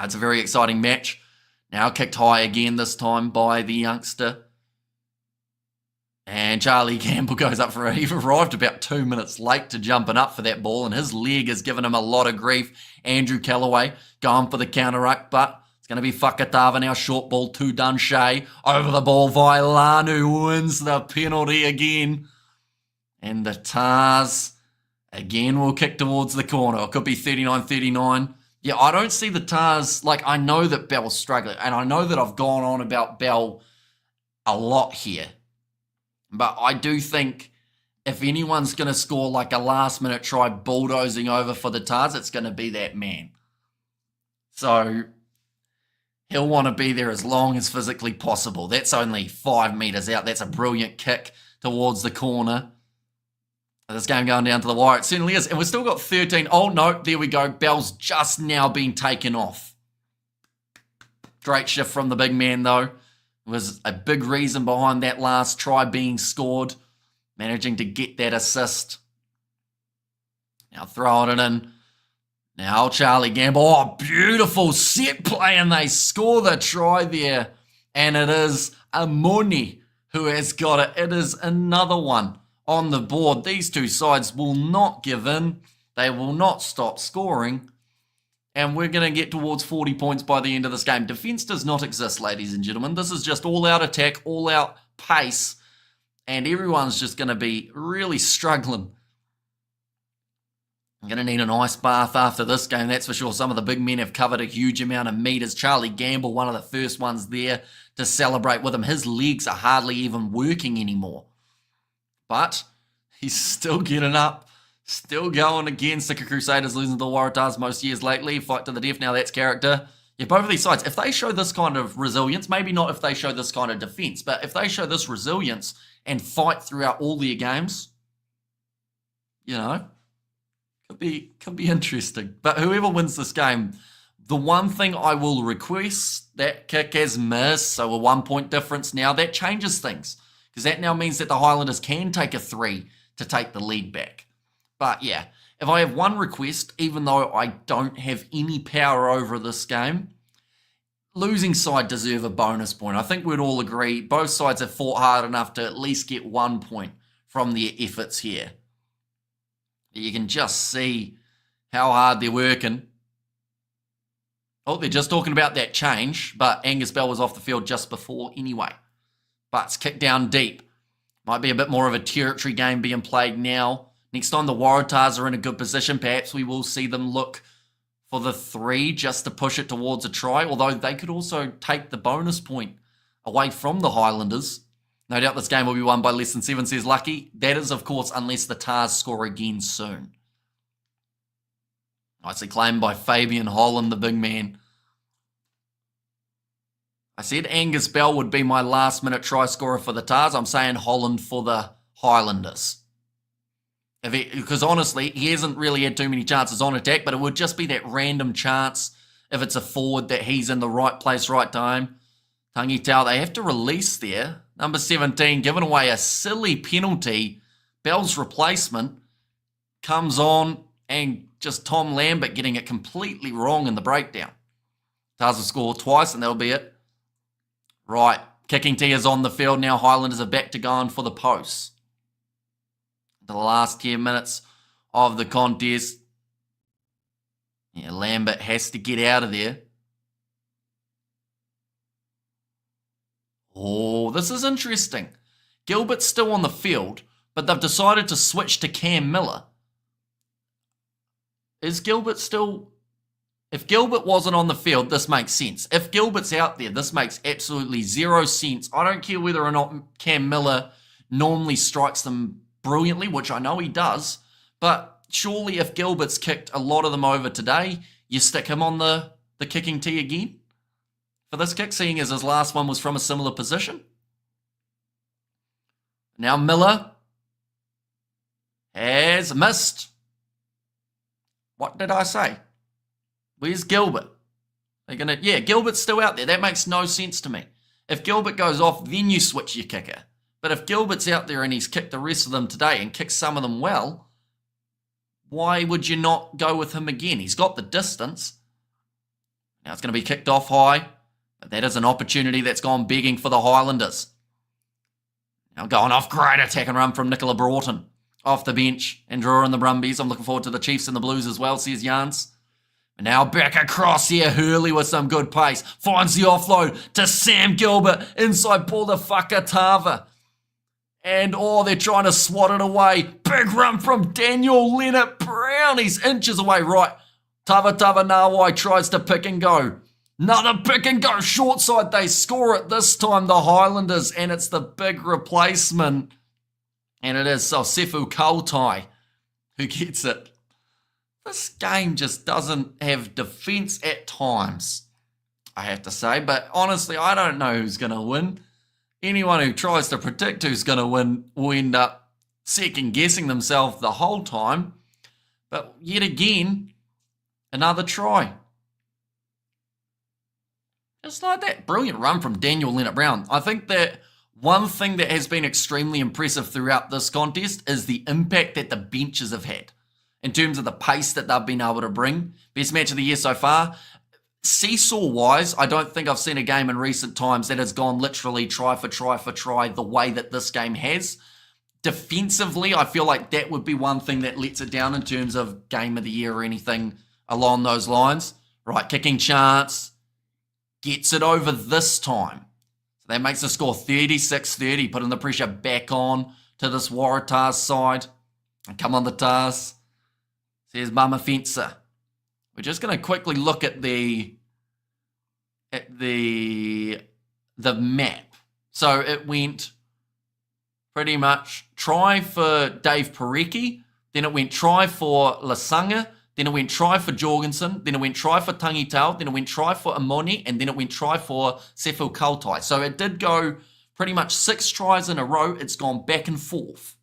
Speaker 1: It's a very exciting match. Now kicked high again this time by the youngster. And Charlie Campbell goes up for it. He arrived about 2 minutes late to jumping up for that ball, and his leg has given him a lot of grief. Andrew Callaway going for the counter-ruck, but it's going to be Whakatava now. Short ball to Dunshay. Over the ball, Vailanu wins the penalty again. And the Tars again will kick towards the corner. It could be 39-39. Yeah, I don't see the Tars, I know that Bell's struggling, and I know that I've gone on about Bell a lot here. But I do think if anyone's going to score like a last-minute try bulldozing over for the Tahs, it's going to be that man. So he'll want to be there as long as physically possible. That's only 5 metres out. That's a brilliant kick towards the corner. This game going down to the wire. It certainly is. And we've still got 13. Oh, no. There we go. Bell's just now being taken off. Great shift from the big man, though. It was a big reason behind that last try being scored. Managing to get that assist. Now throwing it in. Now Charlie Gamble. Oh, beautiful set play. And they score the try there. And it is Amoni who has got it. It is another one on the board. These two sides will not give in. They will not stop scoring. And we're going to get towards 40 points by the end of this game. Defense does not exist, ladies and gentlemen. This is just all-out attack, all-out pace. And everyone's just going to be really struggling. I'm going to need an ice bath after this game, that's for sure. Some of the big men have covered a huge amount of meters. Charlie Gamble, one of the first ones there to celebrate with him. His legs are hardly even working anymore. But he's still getting up, still going against the Crusaders, losing to the Waratahs most years lately. Fight to the death, now that's character. Yeah, both of these sides, if they show this kind of resilience, maybe not if they show this kind of defense, but if they show this resilience and fight throughout all their games, you know, could be interesting. But whoever wins this game, the one thing I will request, that kick has missed, so a 1 point difference now, that changes things. Because that now means that the Highlanders can take a 3 to take the lead back. But yeah, if I have one request, even though I don't have any power over this game, losing side deserve a bonus point. I think we'd all agree both sides have fought hard enough to at least get 1 point from their efforts here. You can just see how hard they're working. Oh, they're just talking about that change, but Angus Bell was off the field just before anyway. But it's kicked down deep. Might be a bit more of a territory game being played now. Next time the Waratahs are in a good position, perhaps we will see them look for the 3 just to push it towards a try, although they could also take the bonus point away from the Highlanders. No doubt this game will be won by less than 7, says Lucky. That is, of course, unless the Tahs score again soon. Nicely claimed by Fabian Holland, the big man. I said Angus Bell would be my last-minute try scorer for the Tahs. I'm saying Holland for the Highlanders. Because honestly, he hasn't really had too many chances on attack, but it would just be that random chance if it's a forward that he's in the right place, right time. Tangi Tau, they have to release there. Number 17, giving away a silly penalty. Bell's replacement comes on and just Tom Lambert getting it completely wrong in the breakdown. Tahs will score twice and that'll be it. Right, kicking tee is on the field now. Highlanders are back to going for the posts. The last 10 minutes of the contest. Yeah, Lambert has to get out of there. Oh, this is interesting. Gilbert's still on the field, but they've decided to switch to Cam Miller. Is Gilbert still... If Gilbert wasn't on the field, this makes sense. If Gilbert's out there, this makes absolutely zero sense. I don't care whether or not Cam Miller normally strikes them brilliantly, which I know he does, but surely if Gilbert's kicked a lot of them over today, you stick him on the kicking tee again for this kick, seeing as his last one was from a similar position. Now Miller has missed. What did I say? Where's Gilbert? Yeah, Gilbert's still out there. That makes no sense to me. If Gilbert goes off, then you switch your kicker. But if Gilbert's out there and he's kicked the rest of them today and kicked some of them well, why would you not go with him again? He's got the distance. Now it's going to be kicked off high, but that is an opportunity that's gone begging for the Highlanders. Now going off, great attack and run from Nicola Broughton off the bench and drawing the Brumbies. I'm looking forward to the Chiefs and the Blues as well, says Jans. And now back across here, Hurley with some good pace. Finds the offload to Sam Gilbert inside Paul the Fakatava. And, they're trying to swat it away. Big run from Daniel Leonard Brown. He's inches away. Right. Tava Nawai tries to pick and go. Another pick and go short side. They score it this time, the Highlanders, and it's the big replacement. And it is Sefu Kautai who gets it. This game just doesn't have defence at times, I have to say. But honestly, I don't know who's going to win. Anyone who tries to predict who's going to win will end up second-guessing themselves the whole time. But yet again, another try. Just like that. Brilliant run from Daniel Leonard-Brown. I think that one thing that has been extremely impressive throughout this contest is the impact that the benches have had in terms of the pace that they've been able to bring. Best match of the year so far. Seesaw-wise, I don't think I've seen a game in recent times that has gone literally try for try for try the way that this game has. Defensively, I feel like that would be one thing that lets it down in terms of game of the year or anything along those lines. Right, kicking chance. Gets it over this time. So that makes the score 36-30, putting the pressure back on to this Waratahs side. And come on the Tars. Says Mama Fencer. We're just going to quickly look at the map. So it went pretty much try for Dave Parecki, then it went try for Lasanga, then it went try for Jorgensen, then it went try for Tangitau, then it went try for Amoni, and then it went try for Sefu Kautai. So it did go pretty much 6 tries in a row. It's gone back and forth.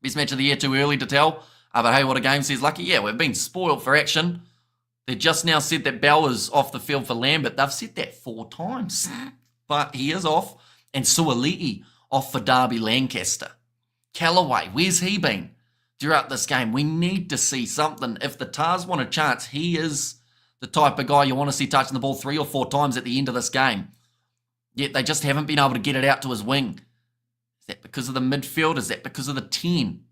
Speaker 1: Best match of the year, too early to tell. But hey, what a game, says Lucky. Yeah, we've been spoiled for action. They just now said that Bell is off the field for Lambert. They've said that 4 times. But he is off. And Suali'i off for Derby Lancaster. Callaway, where's he been throughout this game? We need to see something. If the Tars want a chance, he is the type of guy you want to see touching the ball 3 or 4 times at the end of this game. Yet they just haven't been able to get it out to his wing. Is that because of the midfield? Is that because of the 10?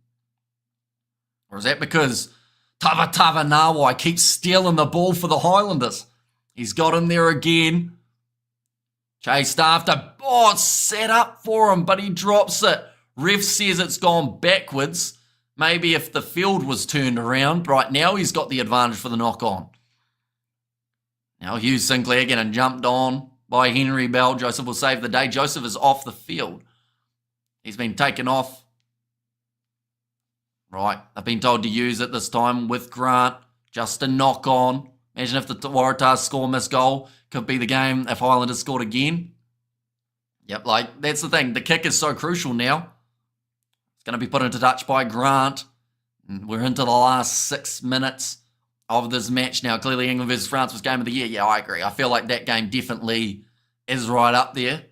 Speaker 1: Or is that because Tava Nawai keeps stealing the ball for the Highlanders? He's got him there again. Chased after. Oh, it's set up for him, but he drops it. Ref says it's gone backwards. Maybe if the field was turned around. Right now, he's got the advantage for the knock-on. Now Hugh Sinclair getting jumped on by Henry Bell. Joseph will save the day. Joseph is off the field. He's been taken off. Right, I've been told to use it this time with Grant. Just a knock-on. Imagine if the Waratahs score missed goal. Could be the game if Highlanders scored again. Yep, like, that's the thing. The kick is so crucial now. It's going to be put into touch by Grant. And we're into the last 6 minutes of this match now. Clearly, England versus France was game of the year. Yeah, I agree. I feel like that game definitely is right up there.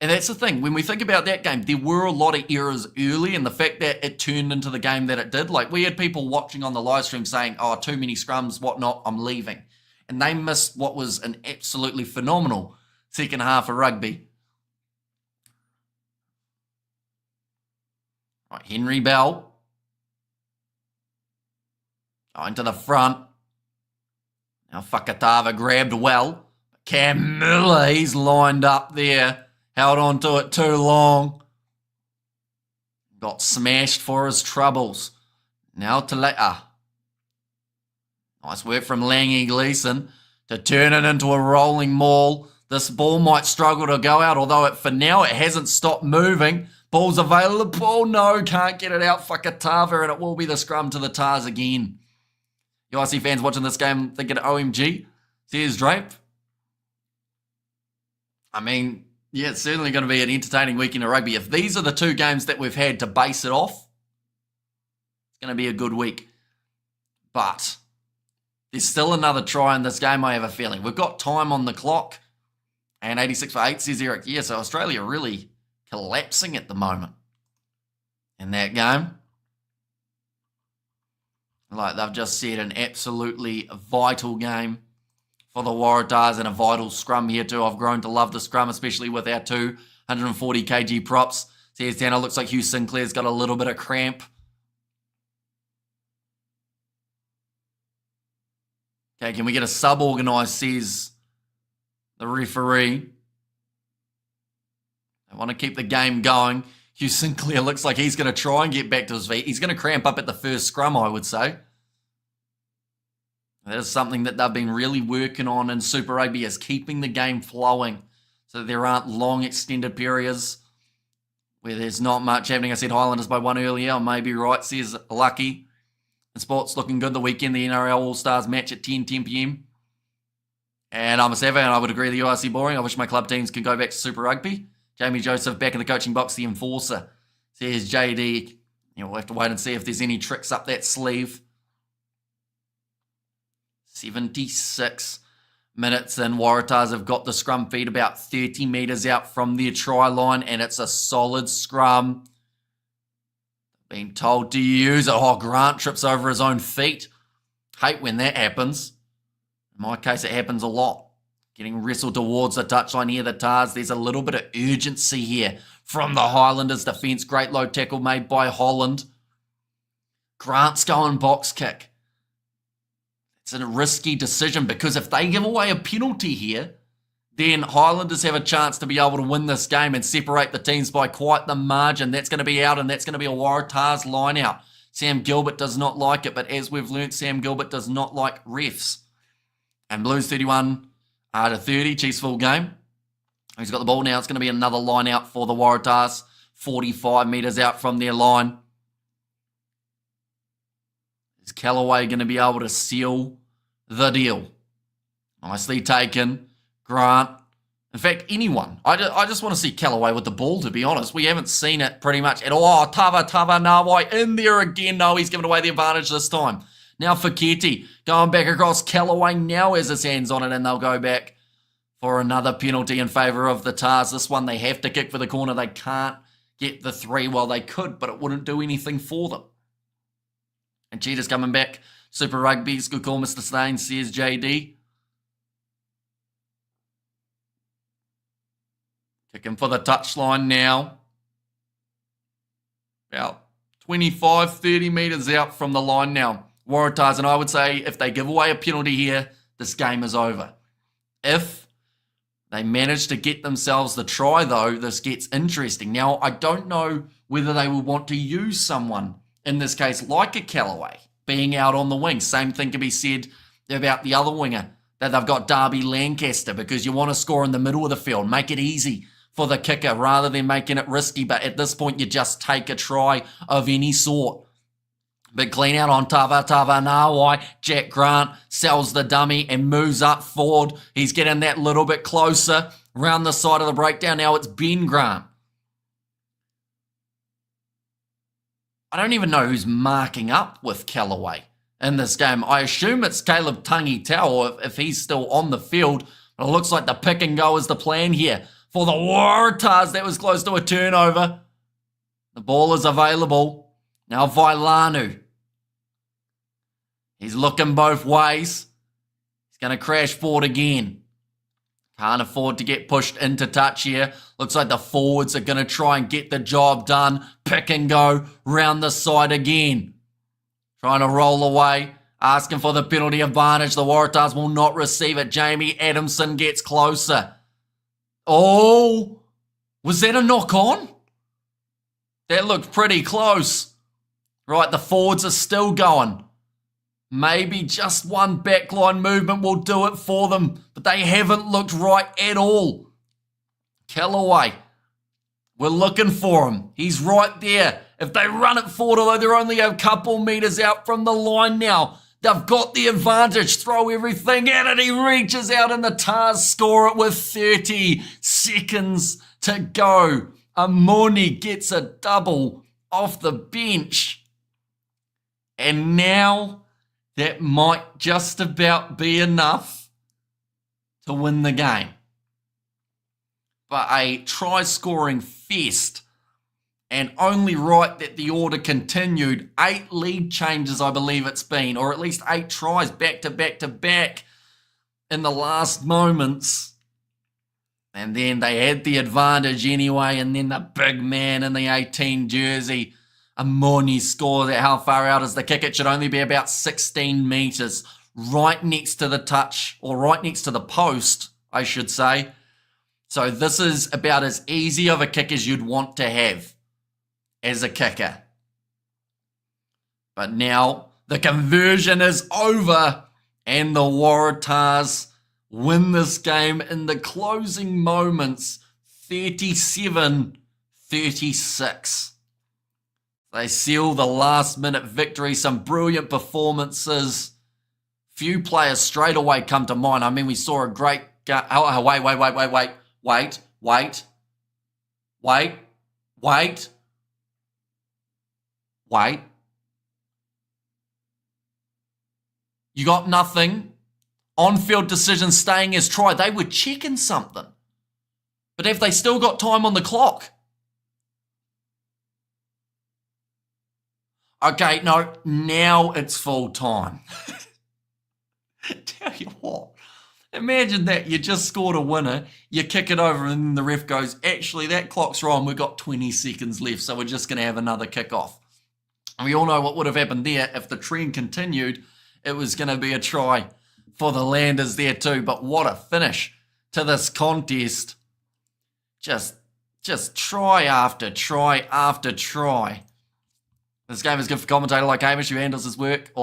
Speaker 1: And that's the thing. When we think about that game, there were a lot of errors early, and the fact that it turned into the game that it did. Like, we had people watching on the live stream saying, oh, too many scrums, whatnot, I'm leaving. And they missed what was an absolutely phenomenal second half of rugby. Right, Henry Bell. Going to the front. Now Fakatava grabbed well. Cam Miller, he's lined up there. Held on to it too long. Got smashed for his troubles. Now to nice work from Langy Gleeson to turn it into a rolling maul. This ball might struggle to go out, although for now it hasn't stopped moving. Ball's available. No, can't get it out. Fakatava, and it will be the scrum to the Tars again. You IC fans watching this game thinking OMG? Says Drape. I mean, yeah, it's certainly going to be an entertaining weekend of rugby. If these are the 2 games that we've had to base it off, it's going to be a good week. But there's still another try in this game, I have a feeling. We've got time on the clock. And 86 for 8, says Eric. Yeah, so Australia really collapsing at the moment in that game. Like they've just said, an absolutely vital game for the Waratahs and a vital scrum here too. I've grown to love the scrum, especially with our 240 kg props. Says Tanner, looks like Hugh Sinclair's got a little bit of cramp. Okay, can we get a sub organised, says the referee. I want to keep the game going. Hugh Sinclair looks like he's going to try and get back to his feet. He's going to cramp up at the first scrum, I would say. That is something that they've been really working on in Super Rugby, is keeping the game flowing so there aren't long extended periods where there's not much happening. I said Highlanders by 1 earlier. I may be right, says Lucky. And sport's looking good the weekend. The NRL All-Stars match at 10 p.m. And I'm a Savvy, and I would agree the URC boring. I wish my club teams could go back to Super Rugby. Jamie Joseph back in the coaching box, the enforcer. Says JD, we'll have to wait and see if there's any tricks up that sleeve. 76 minutes in. Waratahs have got the scrum feed about 30 metres out from their try line, and it's a solid scrum. Being told to use it. Oh, Grant trips over his own feet. Hate when that happens. In my case, it happens a lot. Getting wrestled towards the touchline here, the Tars. There's a little bit of urgency here from the Highlanders defence. Great low tackle made by Holland. Grant's going box kick. It's a risky decision because if they give away a penalty here, then Highlanders have a chance to be able to win this game and separate the teams by quite the margin. That's going to be out, and that's going to be a Waratahs line out. Sam Gilbert does not like it, but as we've learnt, Sam Gilbert does not like refs. And Blues 31 to 30, Chiefs full game. He's got the ball now. It's going to be another line out for the Waratahs, 45 metres out from their line. Is Callaway going to be able to seal the deal? Nicely taken. Grant. In fact, anyone. I just want to see Callaway with the ball, to be honest. We haven't seen it pretty much at all. Oh, Tava Nawai in there again. No, he's given away the advantage this time. Now for Ketty. Going back across. Callaway now has his hands on it, and they'll go back for another penalty in favour of the Tars. This one they have to kick for the corner. They can't get the 3. Well, they could, but it wouldn't do anything for them. And Cheetah's coming back. Super Rugby's good call, Mr. Stain, says JD. Kicking for the touchline now. About 25, 30 metres out from the line now. Waratahs, and I would say if they give away a penalty here, this game is over. If they manage to get themselves the try, though, this gets interesting. Now, I don't know whether they will want to use someone, in this case, like a Callaway, being out on the wing. Same thing can be said about the other winger that they've got, Darby Lancaster, because you want to score in the middle of the field. Make it easy for the kicker rather than making it risky. But at this point, you just take a try of any sort. Big clean out on Tava Nawai. Jack Grant sells the dummy and moves up forward. He's getting that little bit closer around the side of the breakdown. Now it's Ben Grant. I don't even know who's marking up with Callaway in this game. I assume it's Caleb Tangi Tau if he's still on the field. But it looks like the pick and go is the plan here for the Waratahs. That was close to a turnover. The ball is available. Now Vailanu. He's looking both ways. He's going to crash forward again. Can't afford to get pushed into touch here. Looks like the forwards are going to try and get the job done. Pick and go round the side again. Trying to roll away. Asking for the penalty advantage. The Waratahs will not receive it. Jamie Adamson gets closer. Oh! Was that a knock on? That looked pretty close. Right, the forwards are still going. Maybe just one backline movement will do it for them, but they haven't looked right at all. Callaway, we're looking for him. He's right there. If they run it forward, although they're only a couple metres out from the line now, they've got the advantage. Throw everything at it. He reaches out and the Tars score it with 30 seconds to go. Amoni gets a double off the bench. And now that might just about be enough to win the game. But a try-scoring fest, and only right that the order continued. 8 lead changes, I believe it's been, or at least 8 tries back to back to back in the last moments. And then they had the advantage anyway, and then the big man in the 18 jersey, Amoni scores. How far out is the kick? It should only be about 16 metres, right next to the touch, or right next to the post, I should say. So this is about as easy of a kick as you'd want to have as a kicker. But now the conversion is over, And the Waratahs win this game in the closing moments, 37-36. They seal the last-minute victory. Some brilliant performances. Few players straight away come to mind. I mean, we saw a great... Wait. You got nothing. On-field decision staying as try. They were checking something. But have they still got time on the clock? Okay, no, now it's full time. Tell you what, imagine that. You just scored a winner, you kick it over, and then the ref goes, actually, that clock's wrong. We've got 20 seconds left, so we're just going to have another kickoff. And we all know what would have happened there. If the trend continued, it was going to be a try for the Landers there too. But what a finish to this contest. Just try after try after try. This game is good for commentator like Hamish, who handles this work.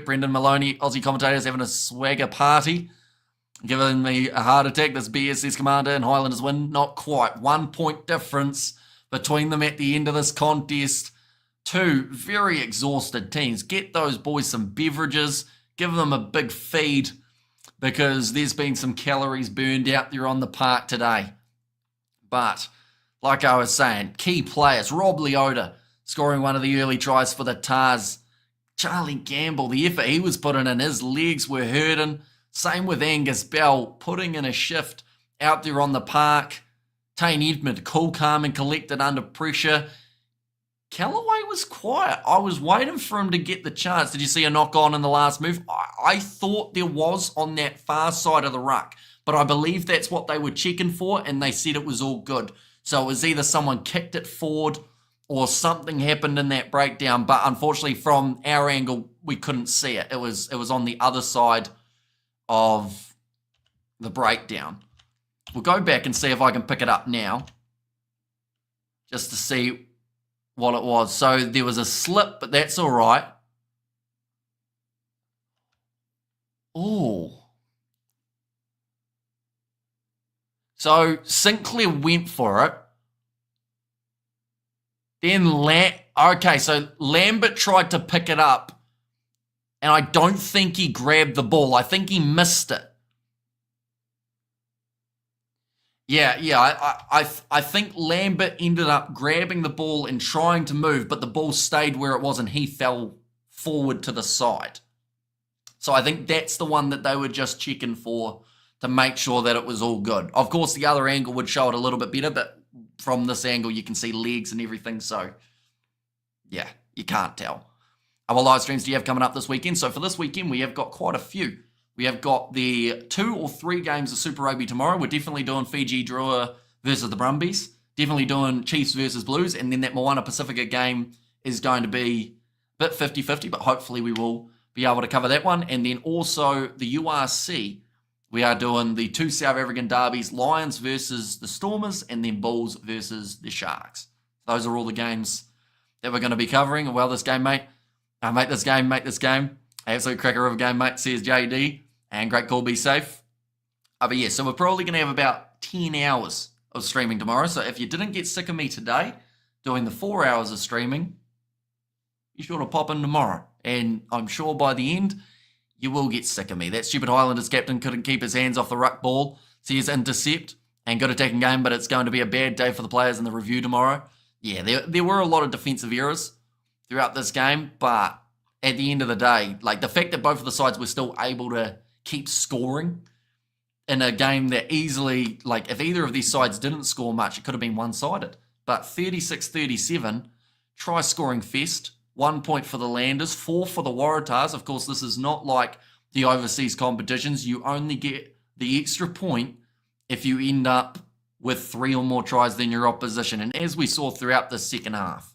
Speaker 1: Brendan Maloney, Aussie commentators having a swagger party. Giving me a heart attack. This BSS commander and Highlanders win. Not quite. 1 point difference between them at the end of this contest. Two very exhausted teams. Get those boys some beverages. Give them a big feed, because there's been some calories burned out there on the park today. But, like I was saying, key players. Rob Leota scoring one of the early tries for the Tars. Charlie Gamble, the effort he was putting in, his legs were hurting. Same with Angus Bell, putting in a shift out there on the park. Tane Edmund, cool, calm and collected under pressure. Callaway was quiet. I was waiting for him to get the chance. Did you see a knock on in the last move? I thought there was on that far side of the ruck, but I believe that's what they were checking for, and they said it was all good. So it was either someone kicked it forward or something happened in that breakdown, but unfortunately from our angle, we couldn't see it. It was on the other side of the breakdown. We'll go back and see if I can pick it up now, just to see what it was. So there was a slip, but that's all right. Oh. So Sinclair went for it. Then so Lambert tried to pick it up, and I don't think he grabbed the ball. I think he missed it. Yeah. I think Lambert ended up grabbing the ball and trying to move, but the ball stayed where it was, and he fell forward to the side. So I think that's the one that they were just checking for to make sure that it was all good. Of course, the other angle would show it a little bit better, but from this angle, you can see legs and everything. So, yeah, you can't tell. What live streams do you have coming up this weekend? So for this weekend, we have got quite a few. We have got the 2 or 3 games of Super Rugby tomorrow. We're definitely doing Fiji Drua versus the Brumbies. Definitely doing Chiefs versus Blues. And then that Moana Pacifica game is going to be a bit 50-50, but hopefully we will be able to cover that one. And then also the URC. We are doing the 2 South African derbies, Lions versus the Stormers, and then Bulls versus the Sharks. Those are all the games that we're going to be covering. Well, this game, mate. Make this game. Absolute cracker of a game, mate, says JD. And great call, be safe. But yeah, so we're probably going to have about 10 hours of streaming tomorrow. So if you didn't get sick of me today doing the 4 hours of streaming, you sure to pop in tomorrow. And I'm sure by the end, you will get sick of me. That stupid Highlanders captain couldn't keep his hands off the ruck ball. See his intercept and good attacking game, but it's going to be a bad day for the players in the review tomorrow. Yeah, there were a lot of defensive errors throughout this game, but at the end of the day, like the fact that both of the sides were still able to keep scoring in a game that easily, like if either of these sides didn't score much, it could have been one-sided. But 36-37, try scoring fest. 1 point for the Landers, 4 for the Waratahs. Of course, this is not like the overseas competitions. You only get the extra point if you end up with 3 or more tries than your opposition. And as we saw throughout the second half,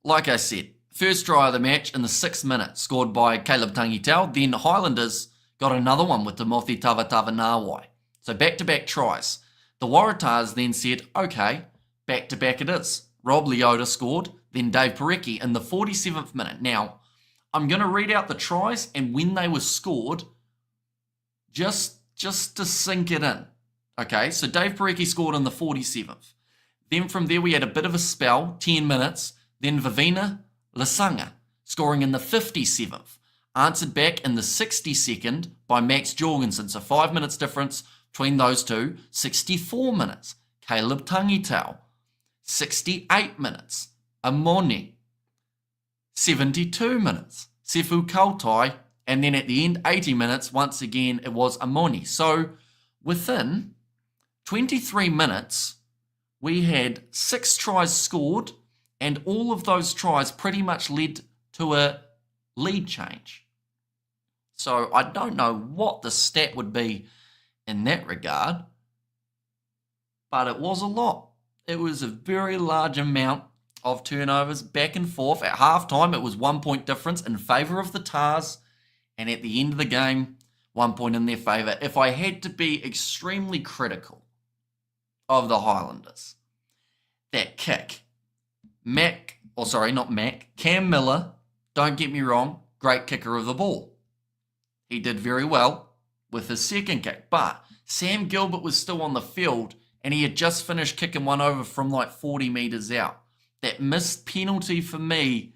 Speaker 1: like I said, first try of the match in the 6th minute scored by Caleb Tangitau. Then Highlanders got another one with Timothy Tavatava-Nawai. So back-to-back tries. The Waratahs then said, okay, back-to-back it is. Rob Leota scored. Then Dave Parecki in the 47th minute. Now, I'm going to read out the tries and when they were scored, just to sink it in. Okay, so Dave Parecki scored in the 47th. Then from there we had a bit of a spell, 10 minutes. Then Vivina Lasanga scoring in the 57th. Answered back in the 62nd by Max Jorgensen. So 5 minutes difference between those two. 64 minutes. Caleb Tangitau. 68 minutes. Amoni. 72 minutes. Sefu Kautai. And then at the end, 80 minutes, once again, it was Amoni. So within 23 minutes, we had 6 tries scored, and all of those tries pretty much led to a lead change. So I don't know what the stat would be in that regard, but it was a lot. It was a very large amount of turnovers back and forth. At halftime, it was 1 point difference in favour of the Tars, and at the end of the game, 1 point in their favour. If I had to be extremely critical of the Highlanders, that kick, Cam Miller, don't get me wrong, great kicker of the ball. He did very well with his second kick, but Sam Gilbert was still on the field and he had just finished kicking one over from like 40 metres out. That missed penalty for me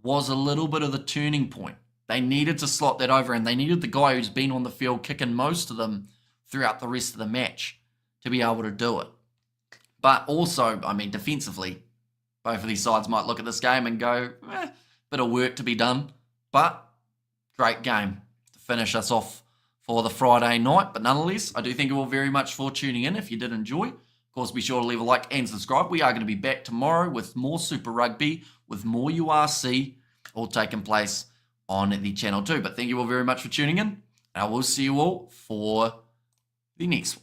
Speaker 1: was a little bit of the turning point. They needed to slot that over, and they needed the guy who's been on the field kicking most of them throughout the rest of the match to be able to do it. But also, I mean, defensively, both of these sides might look at this game and go, bit of work to be done. But great game to finish us off for the Friday night. But nonetheless, I do thank you all very much for tuning in. If you did enjoy, of course, be sure to leave a like and subscribe. We are going to be back tomorrow with more Super Rugby, with more URC, all taking place on the channel too. But thank you all very much for tuning in. I will see you all for the next one.